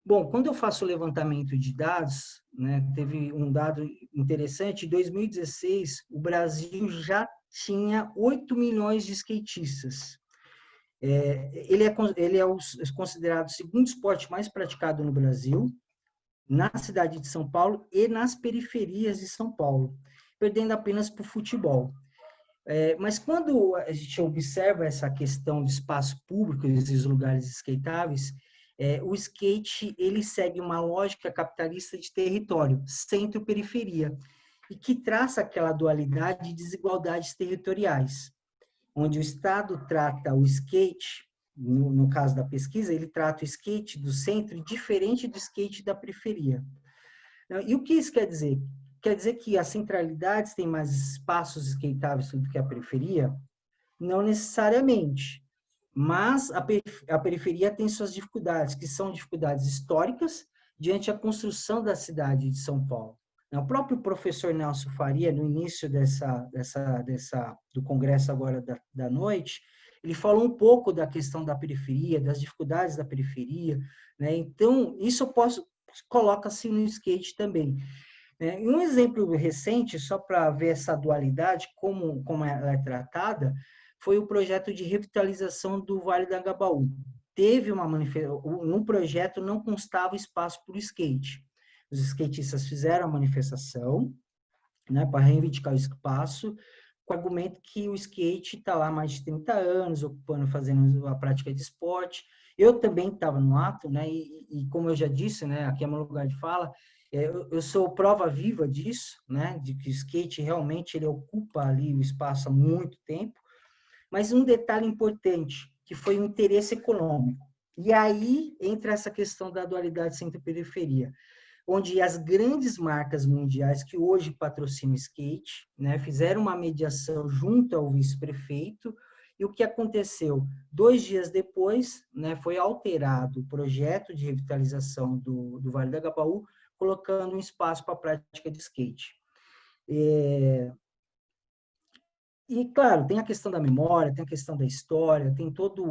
Bom, quando eu faço o levantamento de dados, né, teve um dado interessante, em 2016, o Brasil já tinha 8 milhões de skatistas. Ele é considerado o segundo esporte mais praticado no Brasil, na cidade de São Paulo e nas periferias de São Paulo, perdendo apenas para o futebol. Mas quando a gente observa essa questão de espaço público, esses lugares skateáveis, o skate ele segue uma lógica capitalista de território, centro-periferia, e que traça aquela dualidade de desigualdades territoriais, onde o Estado trata o skate, no caso da pesquisa, ele trata o skate do centro diferente do skate da periferia. E o que isso quer dizer? Quer dizer que as centralidades têm mais espaços skateáveis do que a periferia? Não necessariamente. Mas a periferia tem suas dificuldades, que são dificuldades históricas, diante da construção da cidade de São Paulo. O próprio professor Nelson Faria, no início do congresso agora da noite, ele falou um pouco da questão da periferia, das dificuldades da periferia, né? Então, isso coloca-se no skate também. Um exemplo recente, só para ver essa dualidade, como ela é tratada, foi o projeto de revitalização do Vale do Agabaú. Teve uma manifestação, no projeto não constava espaço para o skate. Os skatistas fizeram a manifestação, né, para reivindicar o espaço, com o argumento que o skate está lá há mais de 30 anos, fazendo a prática de esporte. Eu também estava no ato, né, e como eu já disse, né, aqui é meu lugar de fala, eu sou prova viva disso, né, de que o skate realmente ele ocupa ali o espaço há muito tempo. Mas um detalhe importante, que foi o interesse econômico. E aí entra essa questão da dualidade centro-periferia, onde as grandes marcas mundiais que hoje patrocinam o skate, né, fizeram uma mediação junto ao vice-prefeito, e o que aconteceu? 2 dias depois, né, foi alterado o projeto de revitalização do Vale do Agabaú, colocando um espaço para a prática de skate. E, claro, tem a questão da memória, tem a questão da história, tem toda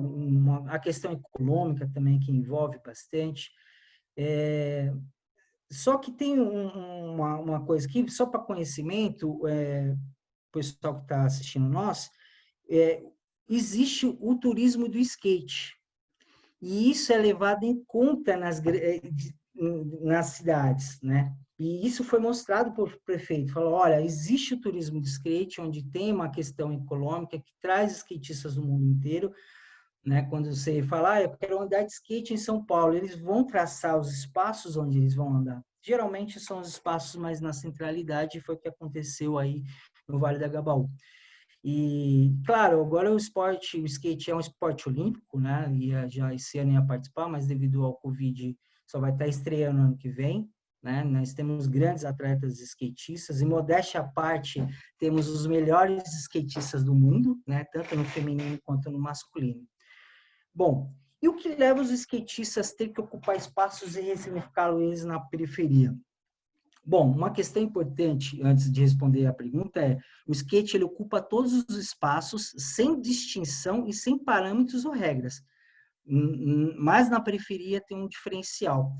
a questão econômica também que envolve bastante. Só que tem uma coisa aqui, só para conhecimento, o pessoal que está assistindo nós, existe o turismo do skate. E isso é levado em conta nas cidades, né? E isso foi mostrado pelo prefeito. Falou, olha, existe o turismo de skate, onde tem uma questão econômica que traz skatistas do mundo inteiro, né? Quando você fala, eu quero andar de skate em São Paulo, eles vão traçar os espaços onde eles vão andar. Geralmente são os espaços mais na centralidade, e foi o que aconteceu aí no Vale do Agabaú. E, claro, agora o skate é um esporte olímpico, né? E já esse ano ia participar, mas devido ao Covid só vai estar estreando ano que vem, né? Nós temos grandes atletas skatistas, e modéstia à parte, temos os melhores skatistas do mundo, né? Tanto no feminino quanto no masculino. Bom, e o que leva os skatistas a ter que ocupar espaços e ressignificá-los na periferia? Bom, uma questão importante, antes de responder a pergunta, o skate ele ocupa todos os espaços, sem distinção e sem parâmetros ou regras. Mas na periferia tem um diferencial,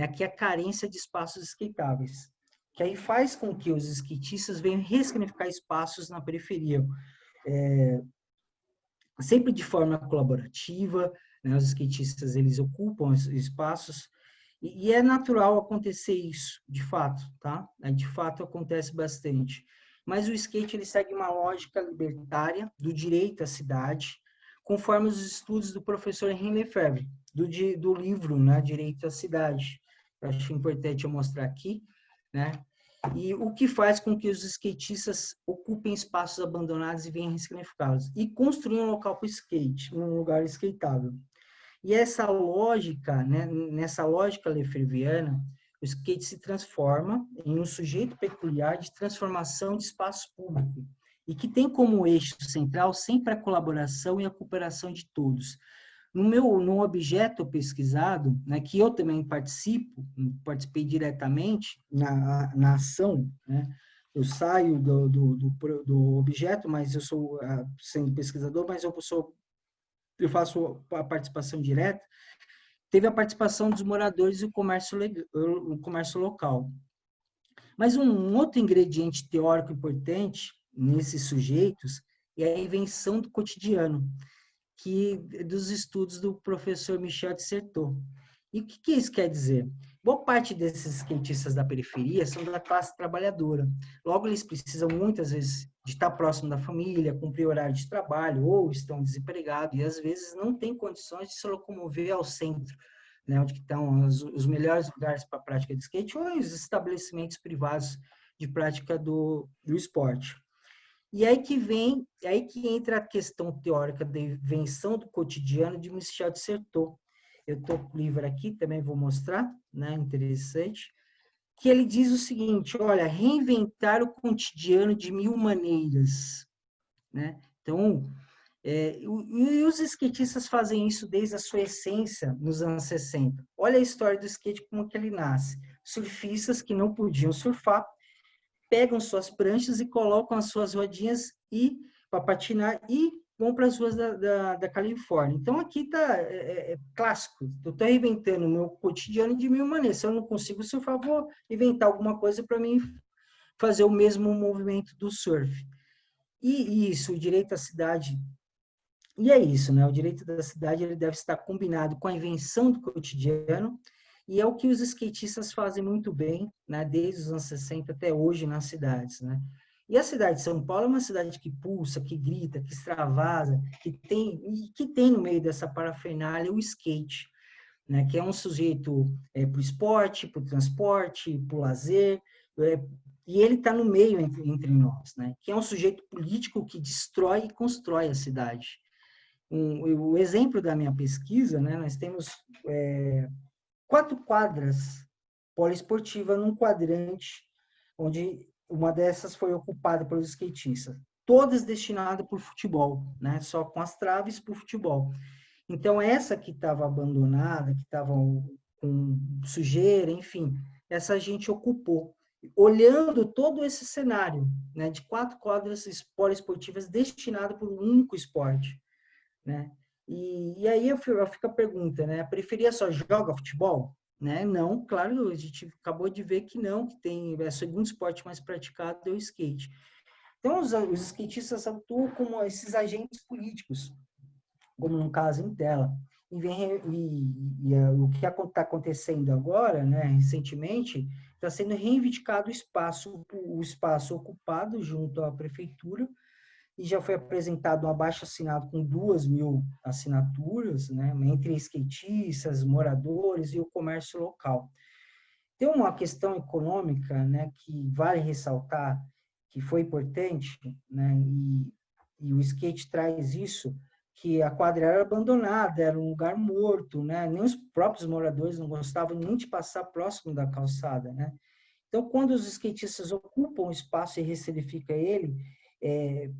aqui a carência de espaços skateáveis, que aí faz com que os skatistas venham ressignificar espaços na periferia, sempre de forma colaborativa, né? Os skatistas eles ocupam espaços, e é natural acontecer isso, de fato, tá? De fato acontece bastante. Mas o skate ele segue uma lógica libertária do direito à cidade, conforme os estudos do professor Henri Lefebvre, do livro, né, Direito à Cidade. Eu acho importante eu mostrar aqui, né? E o que faz com que os skatistas ocupem espaços abandonados e venham ressignificá-los. E construir um local para o skate, um lugar skateável. E essa lógica, né, nessa lógica lefebvriana, o skate se transforma em um sujeito peculiar de transformação de espaço público, e que tem como eixo central sempre a colaboração e a cooperação de todos. No objeto pesquisado, né, que eu também participei diretamente na ação, né, eu saio do objeto, mas eu sou, sendo pesquisador, mas eu faço a participação direta. Teve a participação dos moradores e o comércio local. Mas um outro ingrediente teórico importante nesses sujeitos é a invenção do cotidiano, dos estudos do professor Michel de Certeau. E o que isso quer dizer? Boa parte desses skatistas da periferia são da classe trabalhadora. Logo, eles precisam muitas vezes de estar próximo da família, cumprir horário de trabalho, ou estão desempregados, e às vezes não têm condições de se locomover ao centro, né, onde estão os melhores lugares para a prática de skate, ou os estabelecimentos privados de prática do esporte. E aí que entra a questão teórica da invenção do cotidiano de Michel de Certeau. Eu estou com o livro aqui, também vou mostrar, né, interessante, que ele diz o seguinte: olha, reinventar o cotidiano de 1000 maneiras, né? Então, e os skatistas fazem isso desde a sua essência nos anos 60. Olha a história do skate, como que ele nasce. Surfistas que não podiam surfar pegam suas pranchas e colocam as suas rodinhas para patinar e vão para as ruas da Califórnia. Então, aqui está clássico. Eu estou inventando o meu cotidiano de 1000 maneiras. Se eu não consigo surfar, vou inventar alguma coisa para mim fazer o mesmo movimento do surf. E isso, o direito à cidade... E é isso, né? O direito da cidade ele deve estar combinado com a invenção do cotidiano, e é o que os skatistas fazem muito bem, né, desde os anos 60 até hoje nas cidades, né? E a cidade de São Paulo é uma cidade que pulsa, que grita, que extravasa, que tem no meio dessa parafernália o skate, né, que é um sujeito para o esporte, para o transporte, para o lazer, e ele está no meio entre nós, né? Que é um sujeito político que destrói e constrói a cidade. O exemplo da minha pesquisa, né, nós temos 4 quadras poliesportivas num quadrante, onde uma dessas foi ocupada pelos skatistas, todas destinadas para o futebol, né, só com as traves para o futebol. Então, essa que estava abandonada, que estava com sujeira, enfim, essa gente ocupou, olhando todo esse cenário, né, de 4 quadras poliesportivas destinadas para um único esporte, né? E aí fica a pergunta, né? A periferia só joga futebol? Né? Não, claro, a gente acabou de ver que não, que tem o segundo esporte mais praticado é o skate. Então, os skatistas atuam como esses agentes políticos, como no caso em tela. O que está acontecendo agora, né, recentemente, está sendo reivindicado o espaço ocupado junto à prefeitura, e já foi apresentado um abaixo-assinado com 2.000 assinaturas, né, entre skatistas, moradores e o comércio local. Tem uma questão econômica, né, que vale ressaltar, que foi importante, né, e o skate traz isso, que a quadra era abandonada, era um lugar morto, né, nem os próprios moradores não gostavam nem de passar próximo da calçada, né. Então, quando os skatistas ocupam o espaço e ressignifica ele,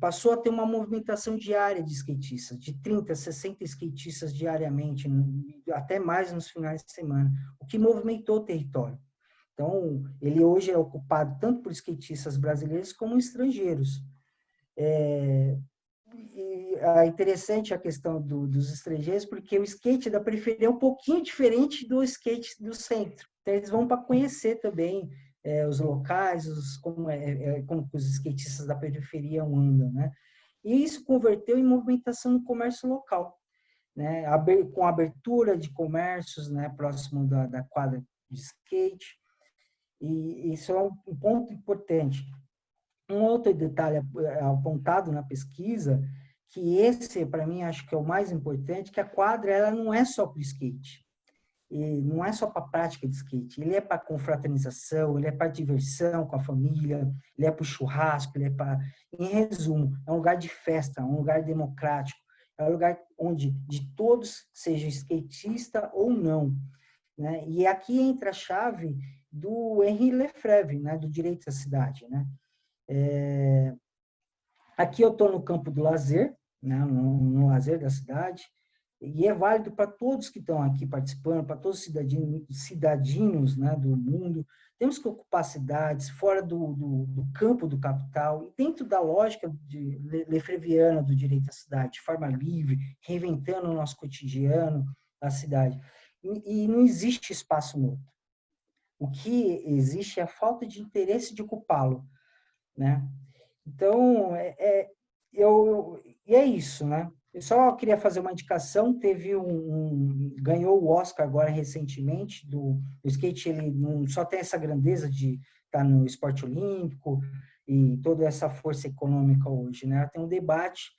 passou a ter uma movimentação diária de skatistas, de 30, 60 skatistas diariamente, até mais nos finais de semana, o que movimentou o território. Então, ele hoje é ocupado tanto por skatistas brasileiros como estrangeiros. É interessante a questão dos estrangeiros, porque o skate da periferia é um pouquinho diferente do skate do centro. Então, eles vão para conhecer também os locais, como os skatistas da periferia andam, né? E isso converteu em movimentação no comércio local, né? Com a abertura de comércios, né, próximo da quadra de skate, e isso é um ponto importante. Um outro detalhe apontado na pesquisa, que esse, para mim, acho que é o mais importante, que a quadra ela não é só para o skate. E não é só para a prática de skate, ele é para confraternização, ele é para diversão com a família, ele é para o churrasco, ele é para... Em resumo, é um lugar de festa, um lugar democrático, é um lugar onde de todos, seja skatista ou não, né? E aqui entra a chave do Henri Lefebvre, né? Do direito à cidade, né? Aqui eu estou no campo do lazer, né? No lazer da cidade, e é válido para todos que estão aqui participando, para todos os cidadinos, né, do mundo. Temos que ocupar cidades fora do campo do capital e dentro da lógica lefebvriana do direito à cidade, de forma livre, reinventando o nosso cotidiano, a cidade. E não existe espaço morto. O que existe é a falta de interesse de ocupá-lo, né? Então, é isso, né? Eu só queria fazer uma indicação, ganhou o Oscar agora recentemente, o skate, ele não só tem essa grandeza de estar no esporte olímpico e toda essa força econômica hoje, né? Tem um debate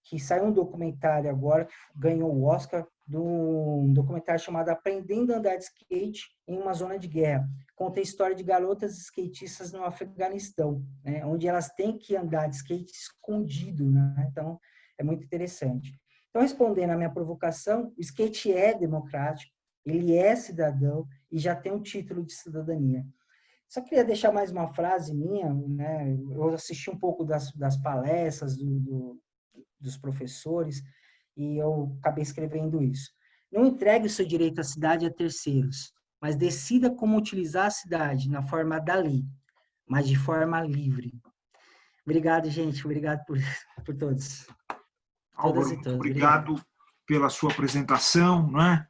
que saiu um documentário agora, que ganhou o Oscar, um documentário chamado Aprendendo a Andar de Skate em uma Zona de Guerra. Conta a história de garotas skatistas no Afeganistão, né, onde elas têm que andar de skate escondido, né? Então, é muito interessante. Então, respondendo à minha provocação, o skate é democrático, ele é cidadão e já tem um título de cidadania. Só queria deixar mais uma frase minha, né? Eu assisti um pouco das palestras dos professores e eu acabei escrevendo isso. Não entregue o seu direito à cidade a terceiros, mas decida como utilizar a cidade na forma da lei, mas de forma livre. Obrigado, gente. Obrigado por todos. Álvaro, muito obrigado pela sua apresentação, né?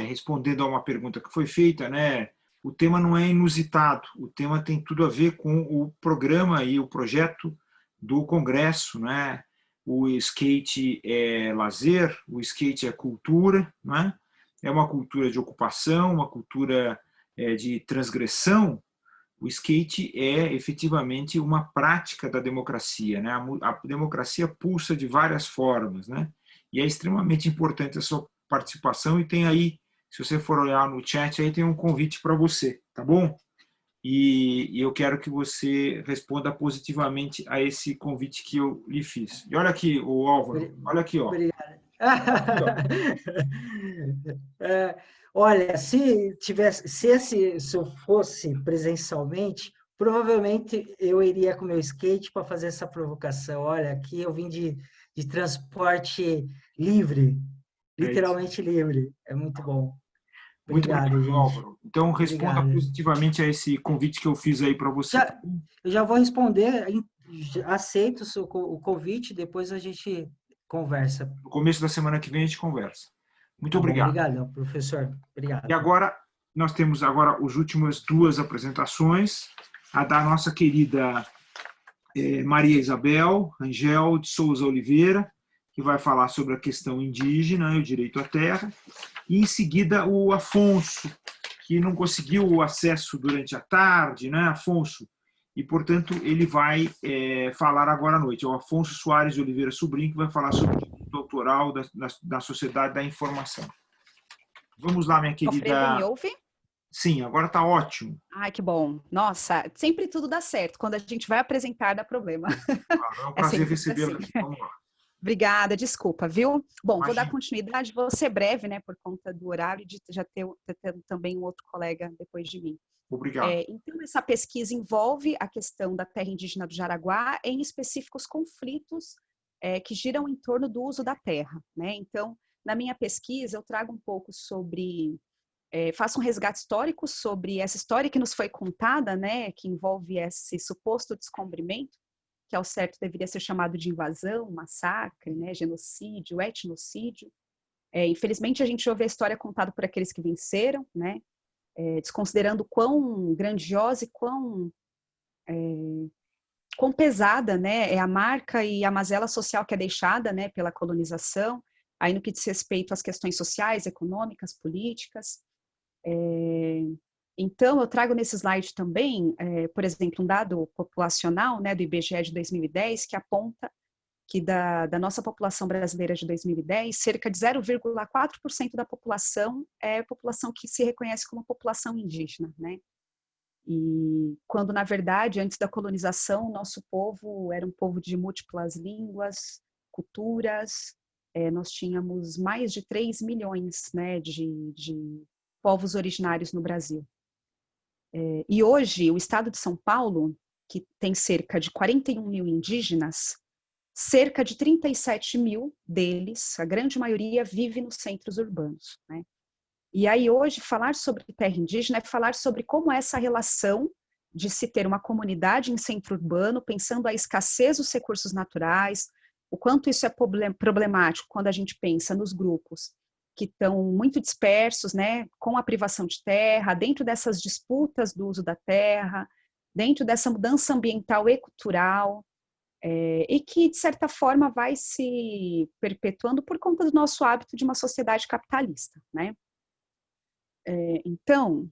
Respondendo a uma pergunta que foi feita, né? O tema não é inusitado, o tema tem tudo a ver com o programa e o projeto do Congresso, né? O skate é lazer, o skate é cultura, né? É uma cultura de ocupação, uma cultura de transgressão. O skate é efetivamente uma prática da democracia, né? A democracia pulsa de várias formas, né? E é extremamente importante a sua participação e tem aí, se você for olhar no chat, aí tem um convite para você, tá bom? E eu quero que você responda positivamente a esse convite que eu lhe fiz. E olha aqui, o Álvaro, olha aqui, ó. Obrigado. Olha, se eu fosse presencialmente, provavelmente eu iria com meu skate para fazer essa provocação. Olha, aqui eu vim de transporte livre, literalmente livre. É muito bom. Obrigado, gente. Álvaro. Então, responda positivamente a esse convite que eu fiz aí para você. Eu já vou responder, aceito o convite, depois a gente conversa. No começo da semana que vem a gente conversa. Muito obrigado. Obrigado, professor. Obrigado. E agora, nós temos agora as últimas duas apresentações, a da nossa querida Maria Isabel Rangel de Souza Oliveira, que vai falar sobre a questão indígena e o direito à terra, e em seguida o Afonso, que não conseguiu o acesso durante a tarde, né, Afonso? E, portanto, ele vai falar agora à noite. É o Afonso Soares de Oliveira Sobrinho, que vai falar sobre o direito autoral da sociedade da informação. Vamos lá, minha querida. Alfredo, me ouve? Sim, agora está ótimo. Ai, que bom. Nossa, sempre tudo dá certo. Quando a gente vai apresentar, dá problema. Claro, é um prazer recebê-lo aqui. Vamos lá. Obrigada, desculpa, viu? Bom, vou dar continuidade, vou ser breve, né, por conta do horário, de já ter também um outro colega depois de mim. Obrigado. Então, essa pesquisa envolve a questão da terra indígena do Jaraguá, em específicos conflitos que giram em torno do uso da terra, né? Então, na minha pesquisa, eu trago um pouco sobre... faço um resgate histórico sobre essa história que nos foi contada, né, que envolve esse suposto descobrimento, que ao certo deveria ser chamado de invasão, massacre, né, genocídio, etnocídio. Infelizmente, a gente ouve a história contada por aqueles que venceram, né, desconsiderando quão grandiosa e quão pesada, né, é a marca e a mazela social que é deixada, né, pela colonização, aí no que diz respeito às questões sociais, econômicas, políticas. Então, eu trago nesse slide também, por exemplo, um dado populacional, né, do IBGE de 2010, que aponta que da nossa população brasileira de 2010, cerca de 0,4% da população é população que se reconhece como população indígena, né? E quando, na verdade, antes da colonização, o nosso povo era um povo de múltiplas línguas, culturas, nós tínhamos mais de 3 milhões, né, de povos originários no Brasil. E hoje, o estado de São Paulo, que tem cerca de 41 mil indígenas, cerca de 37 mil deles, a grande maioria, vive nos centros urbanos, né? E aí hoje falar sobre terra indígena é falar sobre como essa relação de se ter uma comunidade em centro urbano, pensando a escassez dos recursos naturais, o quanto isso é problemático quando a gente pensa nos grupos que estão muito dispersos, né, com a privação de terra, dentro dessas disputas do uso da terra, dentro dessa mudança ambiental e cultural, e que, de certa forma, vai se perpetuando por conta do nosso hábito de uma sociedade capitalista, né? Então,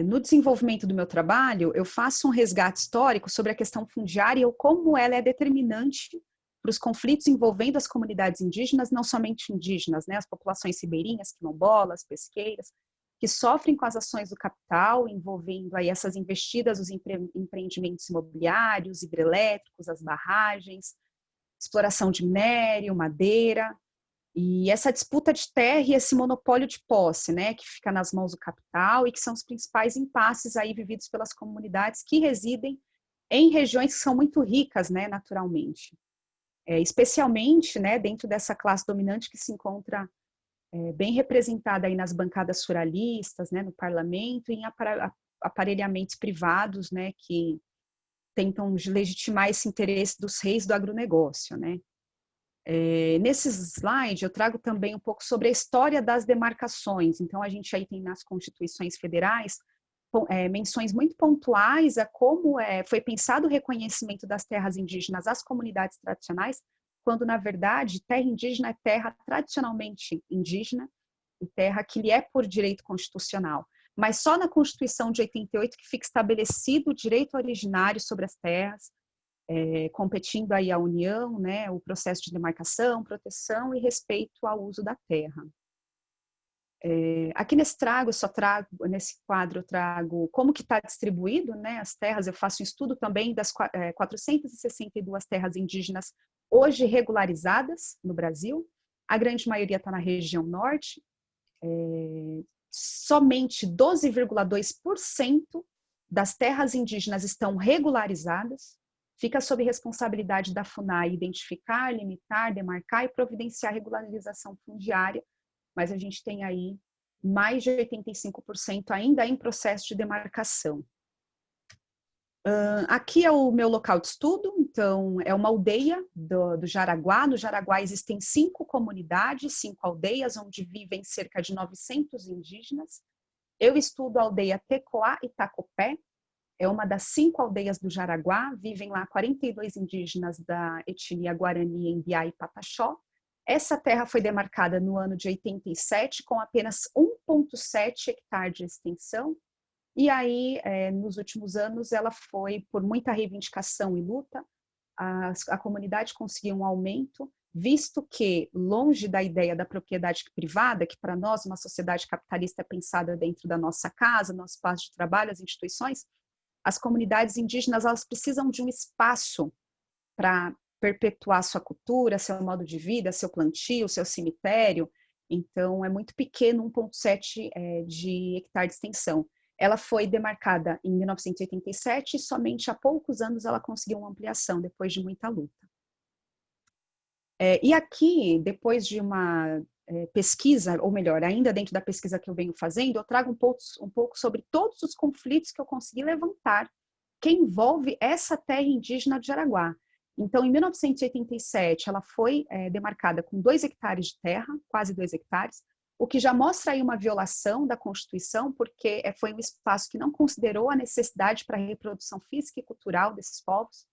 no desenvolvimento do meu trabalho, eu faço um resgate histórico sobre a questão fundiária e como ela é determinante para os conflitos envolvendo as comunidades indígenas, não somente indígenas, né, as populações ribeirinhas, quilombolas, pesqueiras, que sofrem com as ações do capital, envolvendo aí essas investidas, os empreendimentos imobiliários, hidrelétricos, as barragens, exploração de minério, madeira, e essa disputa de terra e esse monopólio de posse, né, que fica nas mãos do capital e que são os principais impasses aí vividos pelas comunidades que residem em regiões que são muito ricas, né, naturalmente. Especialmente, né, dentro dessa classe dominante que se encontra bem representada aí nas bancadas ruralistas, né, no parlamento, e em aparelhamentos privados, né, que tentam legitimar esse interesse dos reis do agronegócio, né. Nesse slide eu trago também um pouco sobre a história das demarcações. Então a gente aí tem nas constituições federais menções muito pontuais a como foi pensado o reconhecimento das terras indígenas às comunidades tradicionais, quando na verdade terra indígena é terra tradicionalmente indígena e terra que lhe é por direito constitucional. Mas só na Constituição de 88 que fica estabelecido o direito originário sobre as terras, competindo aí a União, né, o processo de demarcação, proteção e respeito ao uso da terra. Aqui nesse quadro eu trago como que está distribuído, né, as terras. Eu faço um estudo também das 462 terras indígenas hoje regularizadas no Brasil. A grande maioria está na região norte. Somente 12,2% das terras indígenas estão regularizadas. Fica sob responsabilidade da FUNAI identificar, limitar, demarcar e providenciar a regularização fundiária, mas a gente tem aí mais de 85% ainda em processo de demarcação. Aqui é o meu local de estudo, então é uma aldeia do Jaraguá. No Jaraguá existem 5 comunidades, 5 aldeias, onde vivem cerca de 900 indígenas. Eu estudo a aldeia Tecoá e Tacopé, é uma das 5 aldeias do Jaraguá, vivem lá 42 indígenas da etnia Guarani, Embiá e Pataxó. Essa terra foi demarcada no ano de 87, com apenas 1,7 hectare de extensão, e aí, nos últimos anos, ela foi, por muita reivindicação e luta, a comunidade conseguiu um aumento, visto que, longe da ideia da propriedade privada, que para nós, uma sociedade capitalista é pensada dentro da nossa casa, nosso espaço de trabalho, as instituições, as comunidades indígenas, elas precisam de um espaço para perpetuar sua cultura, seu modo de vida, seu plantio, seu cemitério. Então, é muito pequeno, 1,7 de hectare de extensão. Ela foi demarcada em 1987 e somente há poucos anos ela conseguiu uma ampliação, depois de muita luta. E aqui, depois de uma pesquisa, ou melhor, ainda dentro da pesquisa que eu venho fazendo, eu trago um pouco sobre todos os conflitos que eu consegui levantar que envolve essa terra indígena de Jaraguá. Então, em 1987, ela foi demarcada com 2 hectares de terra, quase 2 hectares, o que já mostra aí uma violação da Constituição, porque foi um espaço que não considerou a necessidade para a reprodução física e cultural desses povos.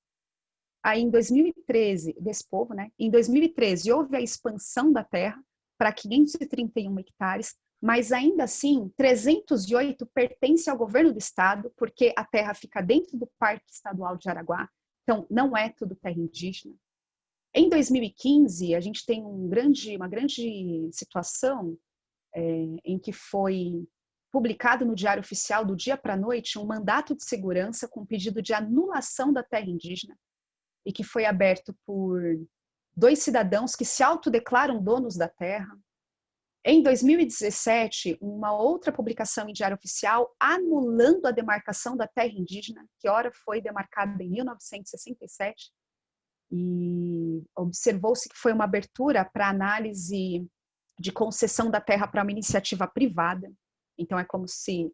Aí, em 2013, desse povo, né? Em 2013, houve a expansão da terra para 531 hectares, mas ainda assim, 308 pertence ao governo do estado, porque a terra fica dentro do Parque Estadual de Jaraguá, então não é tudo terra indígena. Em 2015, a gente tem uma grande situação em que foi publicado no Diário Oficial, do dia para a noite, um mandato de segurança com pedido de anulação da terra indígena, e que foi aberto por 2 cidadãos que se autodeclaram donos da terra. Em 2017, uma outra publicação em Diário Oficial anulando a demarcação da terra indígena, que ora foi demarcada em 1967, e observou-se que foi uma abertura para análise de concessão da terra para uma iniciativa privada. Então, é como se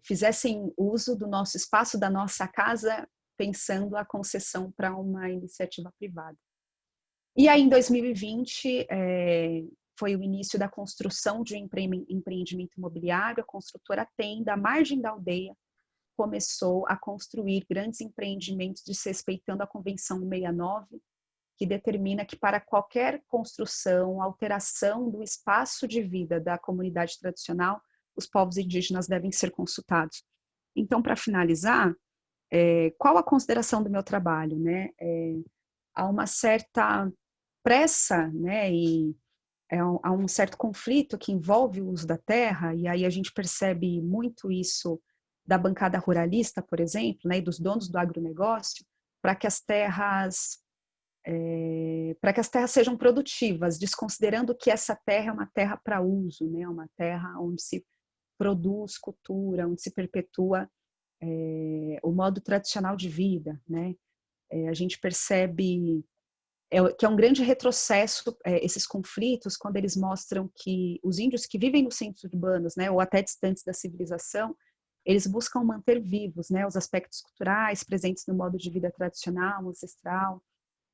fizessem uso do nosso espaço, da nossa casa, pensando a concessão para uma iniciativa privada. E aí, em 2020, foi o início da construção de um empreendimento imobiliário. A construtora Tenda, à margem da aldeia, começou a construir grandes empreendimentos desrespeitando a Convenção 69, que determina que para qualquer construção, alteração do espaço de vida da comunidade tradicional, os povos indígenas devem ser consultados. Então, para finalizar, qual a consideração do meu trabalho, né? Há uma certa pressa, né, e há um certo conflito que envolve o uso da terra, e aí a gente percebe muito isso da bancada ruralista, por exemplo, né, e dos donos do agronegócio, para que as terras sejam produtivas, desconsiderando que essa terra é uma terra para uso, né, uma terra onde se produz cultura, onde se perpetua o modo tradicional de vida, né? A gente percebe que é um grande retrocesso esses conflitos quando eles mostram que os índios que vivem nos centros urbanos, né, ou até distantes da civilização, eles buscam manter vivos, né, os aspectos culturais presentes no modo de vida tradicional, ancestral,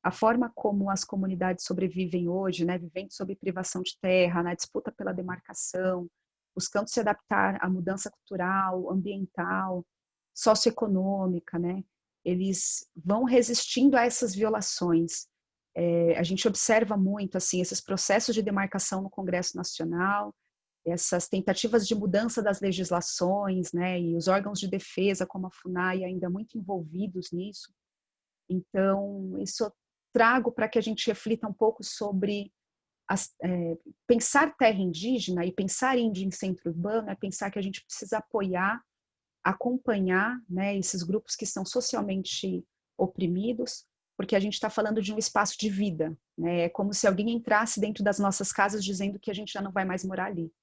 a forma como as comunidades sobrevivem hoje, né, vivendo sob privação de terra, na disputa pela demarcação, buscando se adaptar à mudança cultural, ambiental, socioeconômica, né, eles vão resistindo a essas violações. A gente observa muito assim esses processos de demarcação no Congresso Nacional, essas tentativas de mudança das legislações, né, e os órgãos de defesa, como a FUNAI, ainda muito envolvidos nisso. Então, isso eu trago para que a gente reflita um pouco sobre pensar terra indígena e pensar índio em centro urbano é pensar que a gente precisa apoiar, acompanhar, né, esses grupos que são socialmente oprimidos, porque a gente está falando de um espaço de vida, né? É como se alguém entrasse dentro das nossas casas dizendo que a gente já não vai mais morar ali.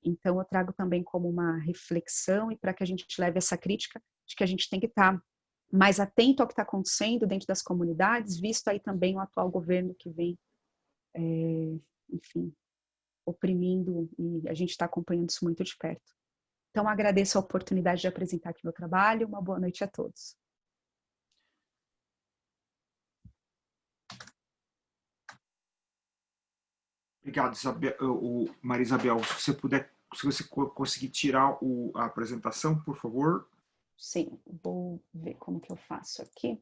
Então, eu trago também como uma reflexão e para que a gente leve essa crítica de que a gente tem que estar mais atento ao que está acontecendo dentro das comunidades, visto aí também o atual governo que vem, enfim, oprimindo, e a gente está acompanhando isso muito de perto. Então, agradeço a oportunidade de apresentar aqui meu trabalho. Uma boa noite a todos. Obrigado, Maria Isabel. Se você conseguir tirar a apresentação, por favor. Sim, vou ver como que eu faço aqui.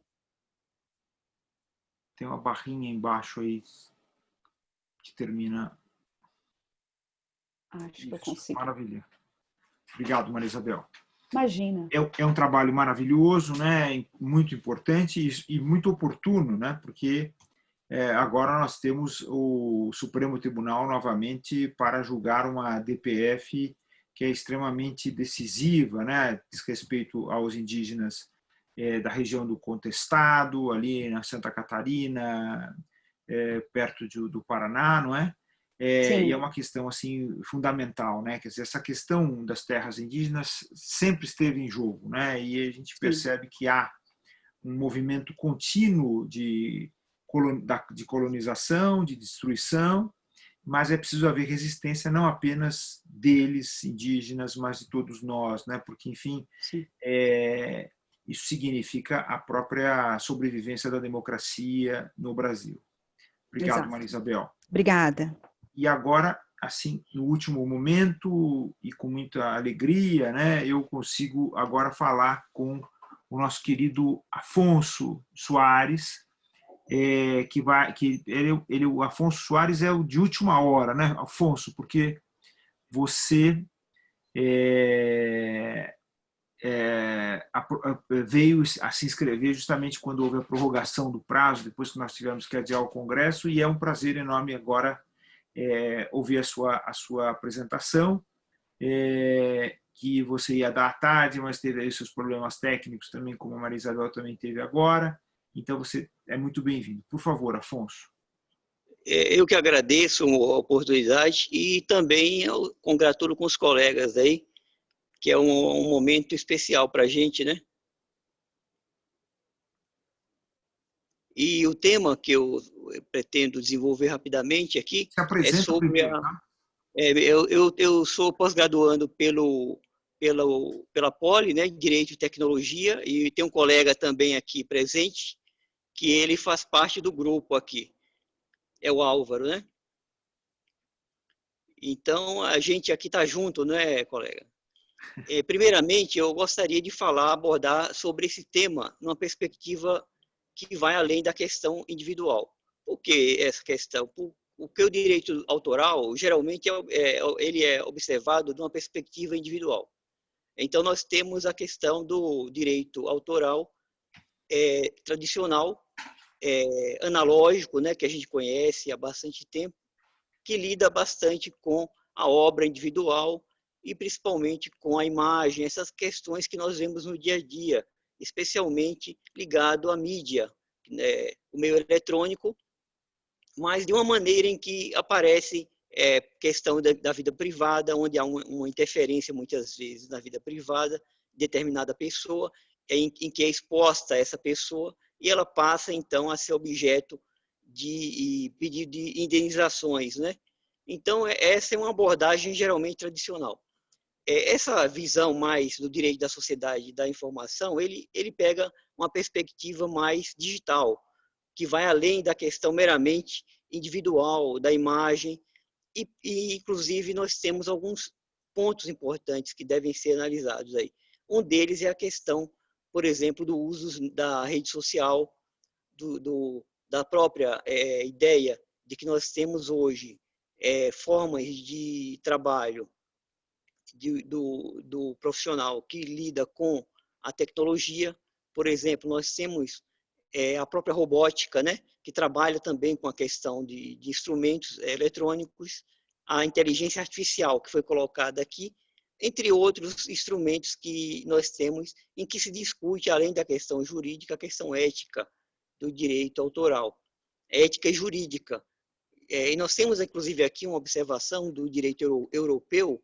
Tem uma barrinha embaixo aí que termina. Acho isso, que eu consigo. Maravilha. Obrigado, Maria Isabel. Imagina. É um trabalho maravilhoso, né? Muito importante e muito oportuno, né? Porque agora nós temos o Supremo Tribunal novamente para julgar uma DPF que é extremamente decisiva, né, diz respeito aos indígenas da região do Contestado, ali na Santa Catarina, perto do Paraná, não é? E é uma questão assim fundamental, né? Quer dizer, essa questão das terras indígenas sempre esteve em jogo, né? E a gente percebe que há um movimento contínuo de colonização, de destruição, mas é preciso haver resistência não apenas deles, indígenas, mas de todos nós, né? Porque, enfim, isso significa a própria sobrevivência da democracia no Brasil. Obrigado, exato. Maria Isabel. Obrigada. E agora, assim, no último momento, e com muita alegria, né, eu consigo agora falar com o nosso querido Afonso Soares, o Afonso Soares é o de última hora, né, Afonso? Porque você veio a se inscrever justamente quando houve a prorrogação do prazo, depois que nós tivemos que adiar o Congresso, e é um prazer enorme agora ouvir a sua apresentação, que você ia dar à tarde, mas teve aí seus problemas técnicos também, como a Maria Isabel também teve agora. Então, você é muito bem-vindo. Por favor, Afonso. Eu que agradeço a oportunidade e também eu congratulo com os colegas aí, que é um momento especial para a gente, né? E o tema que eu pretendo desenvolver rapidamente aqui é sobre primeiro, tá? Eu sou pós-graduando pela Poli, né, Direito e Tecnologia, e tem um colega também aqui presente, que ele faz parte do grupo aqui, é o Álvaro, né? Então, a gente aqui está junto, né, colega? Primeiramente, eu gostaria de abordar sobre esse tema numa perspectiva que vai além da questão individual. Por que essa questão? Porque o direito autoral, geralmente, ele é observado de uma perspectiva individual. Então, nós temos a questão do direito autoral tradicional, analógico, né, que a gente conhece há bastante tempo, que lida bastante com a obra individual e principalmente com a imagem, essas questões que nós vemos no dia a dia, especialmente ligado à mídia, né, o meio eletrônico, mas de uma maneira em que aparece questão da vida privada, onde há uma interferência muitas vezes na vida privada de determinada pessoa, em que é exposta essa pessoa e ela passa então a ser objeto de pedido de indenizações, né? Então essa é uma abordagem geralmente tradicional. Essa visão mais do direito da sociedade da informação, ele pega uma perspectiva mais digital, que vai além da questão meramente individual da imagem e inclusive nós temos alguns pontos importantes que devem ser analisados aí. Um deles é a questão, por exemplo, do uso da rede social, da própria ideia de que nós temos hoje formas de trabalho do profissional que lida com a tecnologia. Por exemplo, nós temos a própria robótica, né, que trabalha também com a questão de instrumentos eletrônicos, a inteligência artificial, que foi colocada aqui, entre outros instrumentos que nós temos em que se discute, além da questão jurídica, a questão ética do direito autoral, ética e jurídica. E nós temos, inclusive, aqui uma observação do direito europeu,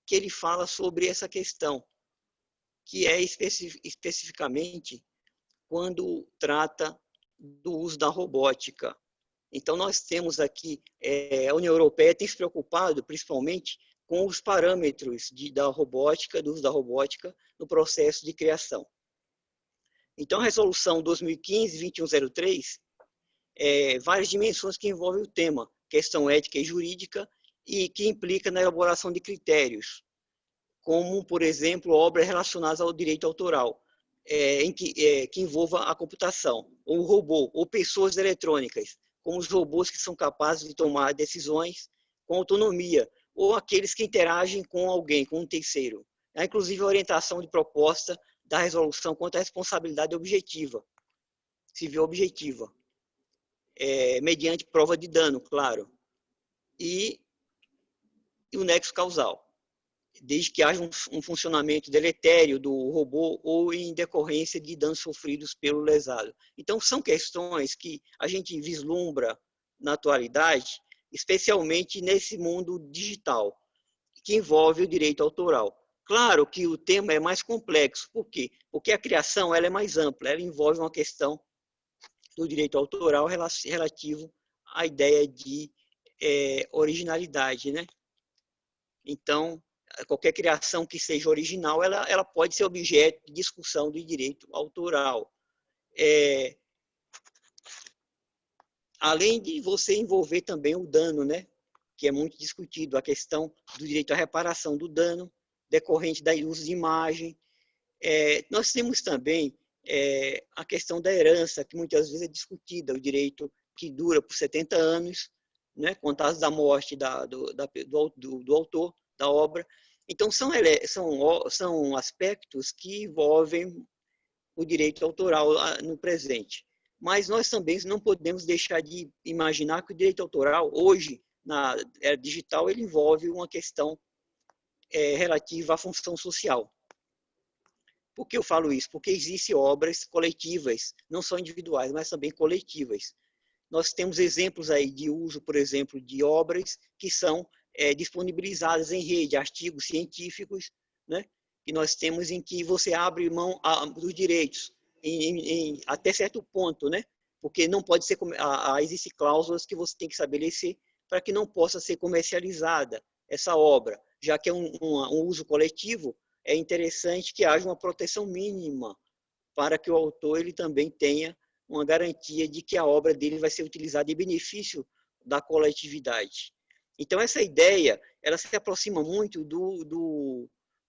que ele fala sobre essa questão, que é especificamente quando trata do uso da robótica. Então, nós temos aqui, a União Europeia tem se preocupado, principalmente, com os parâmetros do uso da robótica no processo de criação. Então, a Resolução 2015-2103, várias dimensões que envolvem o tema, questão ética e jurídica, e que implica na elaboração de critérios, como, por exemplo, obras relacionadas ao direito autoral, que envolva a computação, ou o robô, ou pessoas eletrônicas, como os robôs que são capazes de tomar decisões com autonomia, ou aqueles que interagem com alguém, com um terceiro. Há, inclusive, a orientação de proposta da resolução quanto à responsabilidade objetiva, civil objetiva, mediante prova de dano, claro, e o nexo causal, desde que haja um funcionamento deletério do robô ou em decorrência de danos sofridos pelo lesado. Então, são questões que a gente vislumbra na atualidade, especialmente nesse mundo digital, que envolve o direito autoral. Claro que o tema é mais complexo. Por quê? Porque a criação ela é mais ampla, ela envolve uma questão do direito autoral relativo à ideia de originalidade, né? Então, qualquer criação que seja original, ela pode ser objeto de discussão do direito autoral. Além de você envolver também o dano, né, que é muito discutido, a questão do direito à reparação do dano decorrente do uso de imagem. Nós temos também a questão da herança, que muitas vezes é discutida, o direito que dura por 70 anos, né, contados da morte do autor da obra. Então, são aspectos que envolvem o direito autoral no presente. Mas nós também não podemos deixar de imaginar que o direito autoral, hoje, na era digital, ele envolve uma questão relativa à função social. Por que eu falo isso? Porque existem obras coletivas, não só individuais, mas também coletivas. Nós temos exemplos aí de uso, por exemplo, de obras que são disponibilizadas em rede, artigos científicos, né? Que nós temos em que você abre mão dos direitos até certo ponto, né? Porque não pode ser, existem cláusulas que você tem que estabelecer para que não possa ser comercializada essa obra, já que é um uso coletivo. É interessante que haja uma proteção mínima para que o autor ele também tenha uma garantia de que a obra dele vai ser utilizada em benefício da coletividade. Então, essa ideia, ela se aproxima muito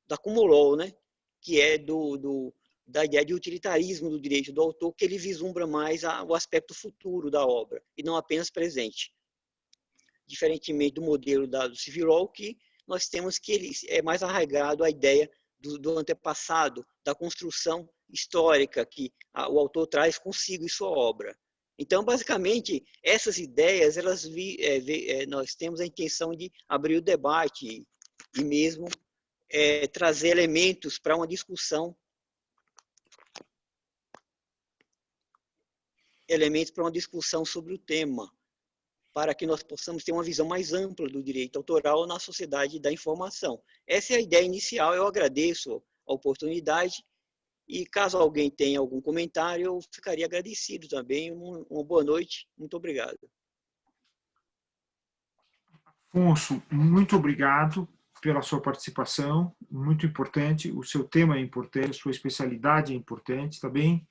da Cumulol, né? Que é da ideia de utilitarismo do direito do autor, que ele vislumbra mais o aspecto futuro da obra, e não apenas presente. Diferentemente do modelo do Civil Law, que nós temos que ele é mais arraigado à ideia do antepassado, da construção histórica que o autor traz consigo em sua obra. Então, basicamente, essas ideias, nós temos a intenção de abrir o debate e mesmo trazer elementos para uma discussão, sobre o tema, para que nós possamos ter uma visão mais ampla do direito autoral na sociedade da informação. Essa é a ideia inicial. Eu agradeço a oportunidade e, caso alguém tenha algum comentário, eu ficaria agradecido também. Uma boa noite. Muito obrigado. Afonso, muito obrigado pela sua participação, muito importante. O seu tema é importante, a sua especialidade é importante, tá bem?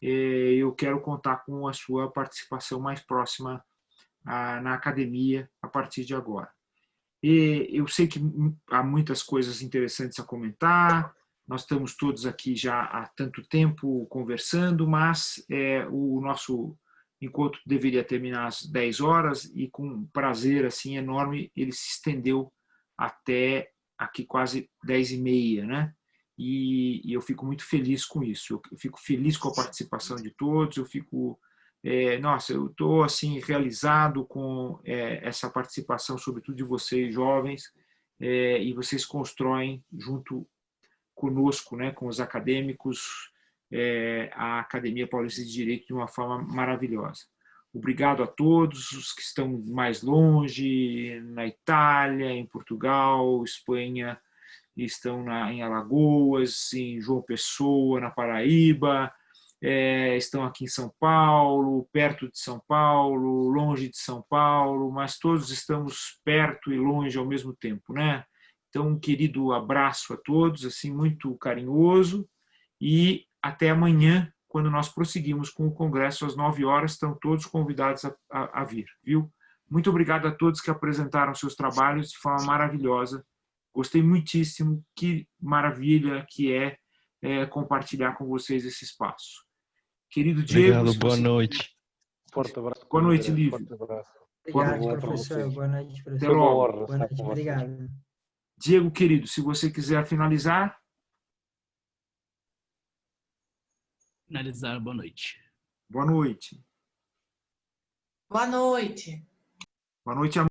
Eu quero contar com a sua participação mais próxima na academia a partir de agora. E eu sei que há muitas coisas interessantes a comentar, nós estamos todos aqui já há tanto tempo conversando, mas o nosso encontro deveria terminar às 10 horas e com um prazer assim, enorme ele se estendeu até aqui quase 10h30, né? E eu fico muito feliz com isso, eu fico feliz com a participação de todos, eu fico... nossa, eu estou assim, realizado com essa participação, sobretudo de vocês jovens, e vocês constroem junto conosco, né, com os acadêmicos, a Academia Paulista de Direito de uma forma maravilhosa. Obrigado a todos os que estão mais longe, na Itália, em Portugal, Espanha, estão em Alagoas, em João Pessoa, na Paraíba, estão aqui em São Paulo, perto de São Paulo, longe de São Paulo, mas todos estamos perto e longe ao mesmo tempo, né? Então, um querido abraço a todos, assim, muito carinhoso, e até amanhã, quando nós prosseguimos com o congresso às 9 horas, estão todos convidados a vir, viu? Muito obrigado a todos que apresentaram seus trabalhos de forma maravilhosa. Gostei muitíssimo, que maravilha que é compartilhar com vocês esse espaço. Querido Diego... Obrigado, boa noite. Forte abraço. Boa noite, Lívio. Obrigado, professor. Boa noite, professor. Até logo. Boa noite, obrigado. Diego, querido, se você quiser finalizar. Finalizar, boa noite. Boa noite. Boa noite. Boa noite a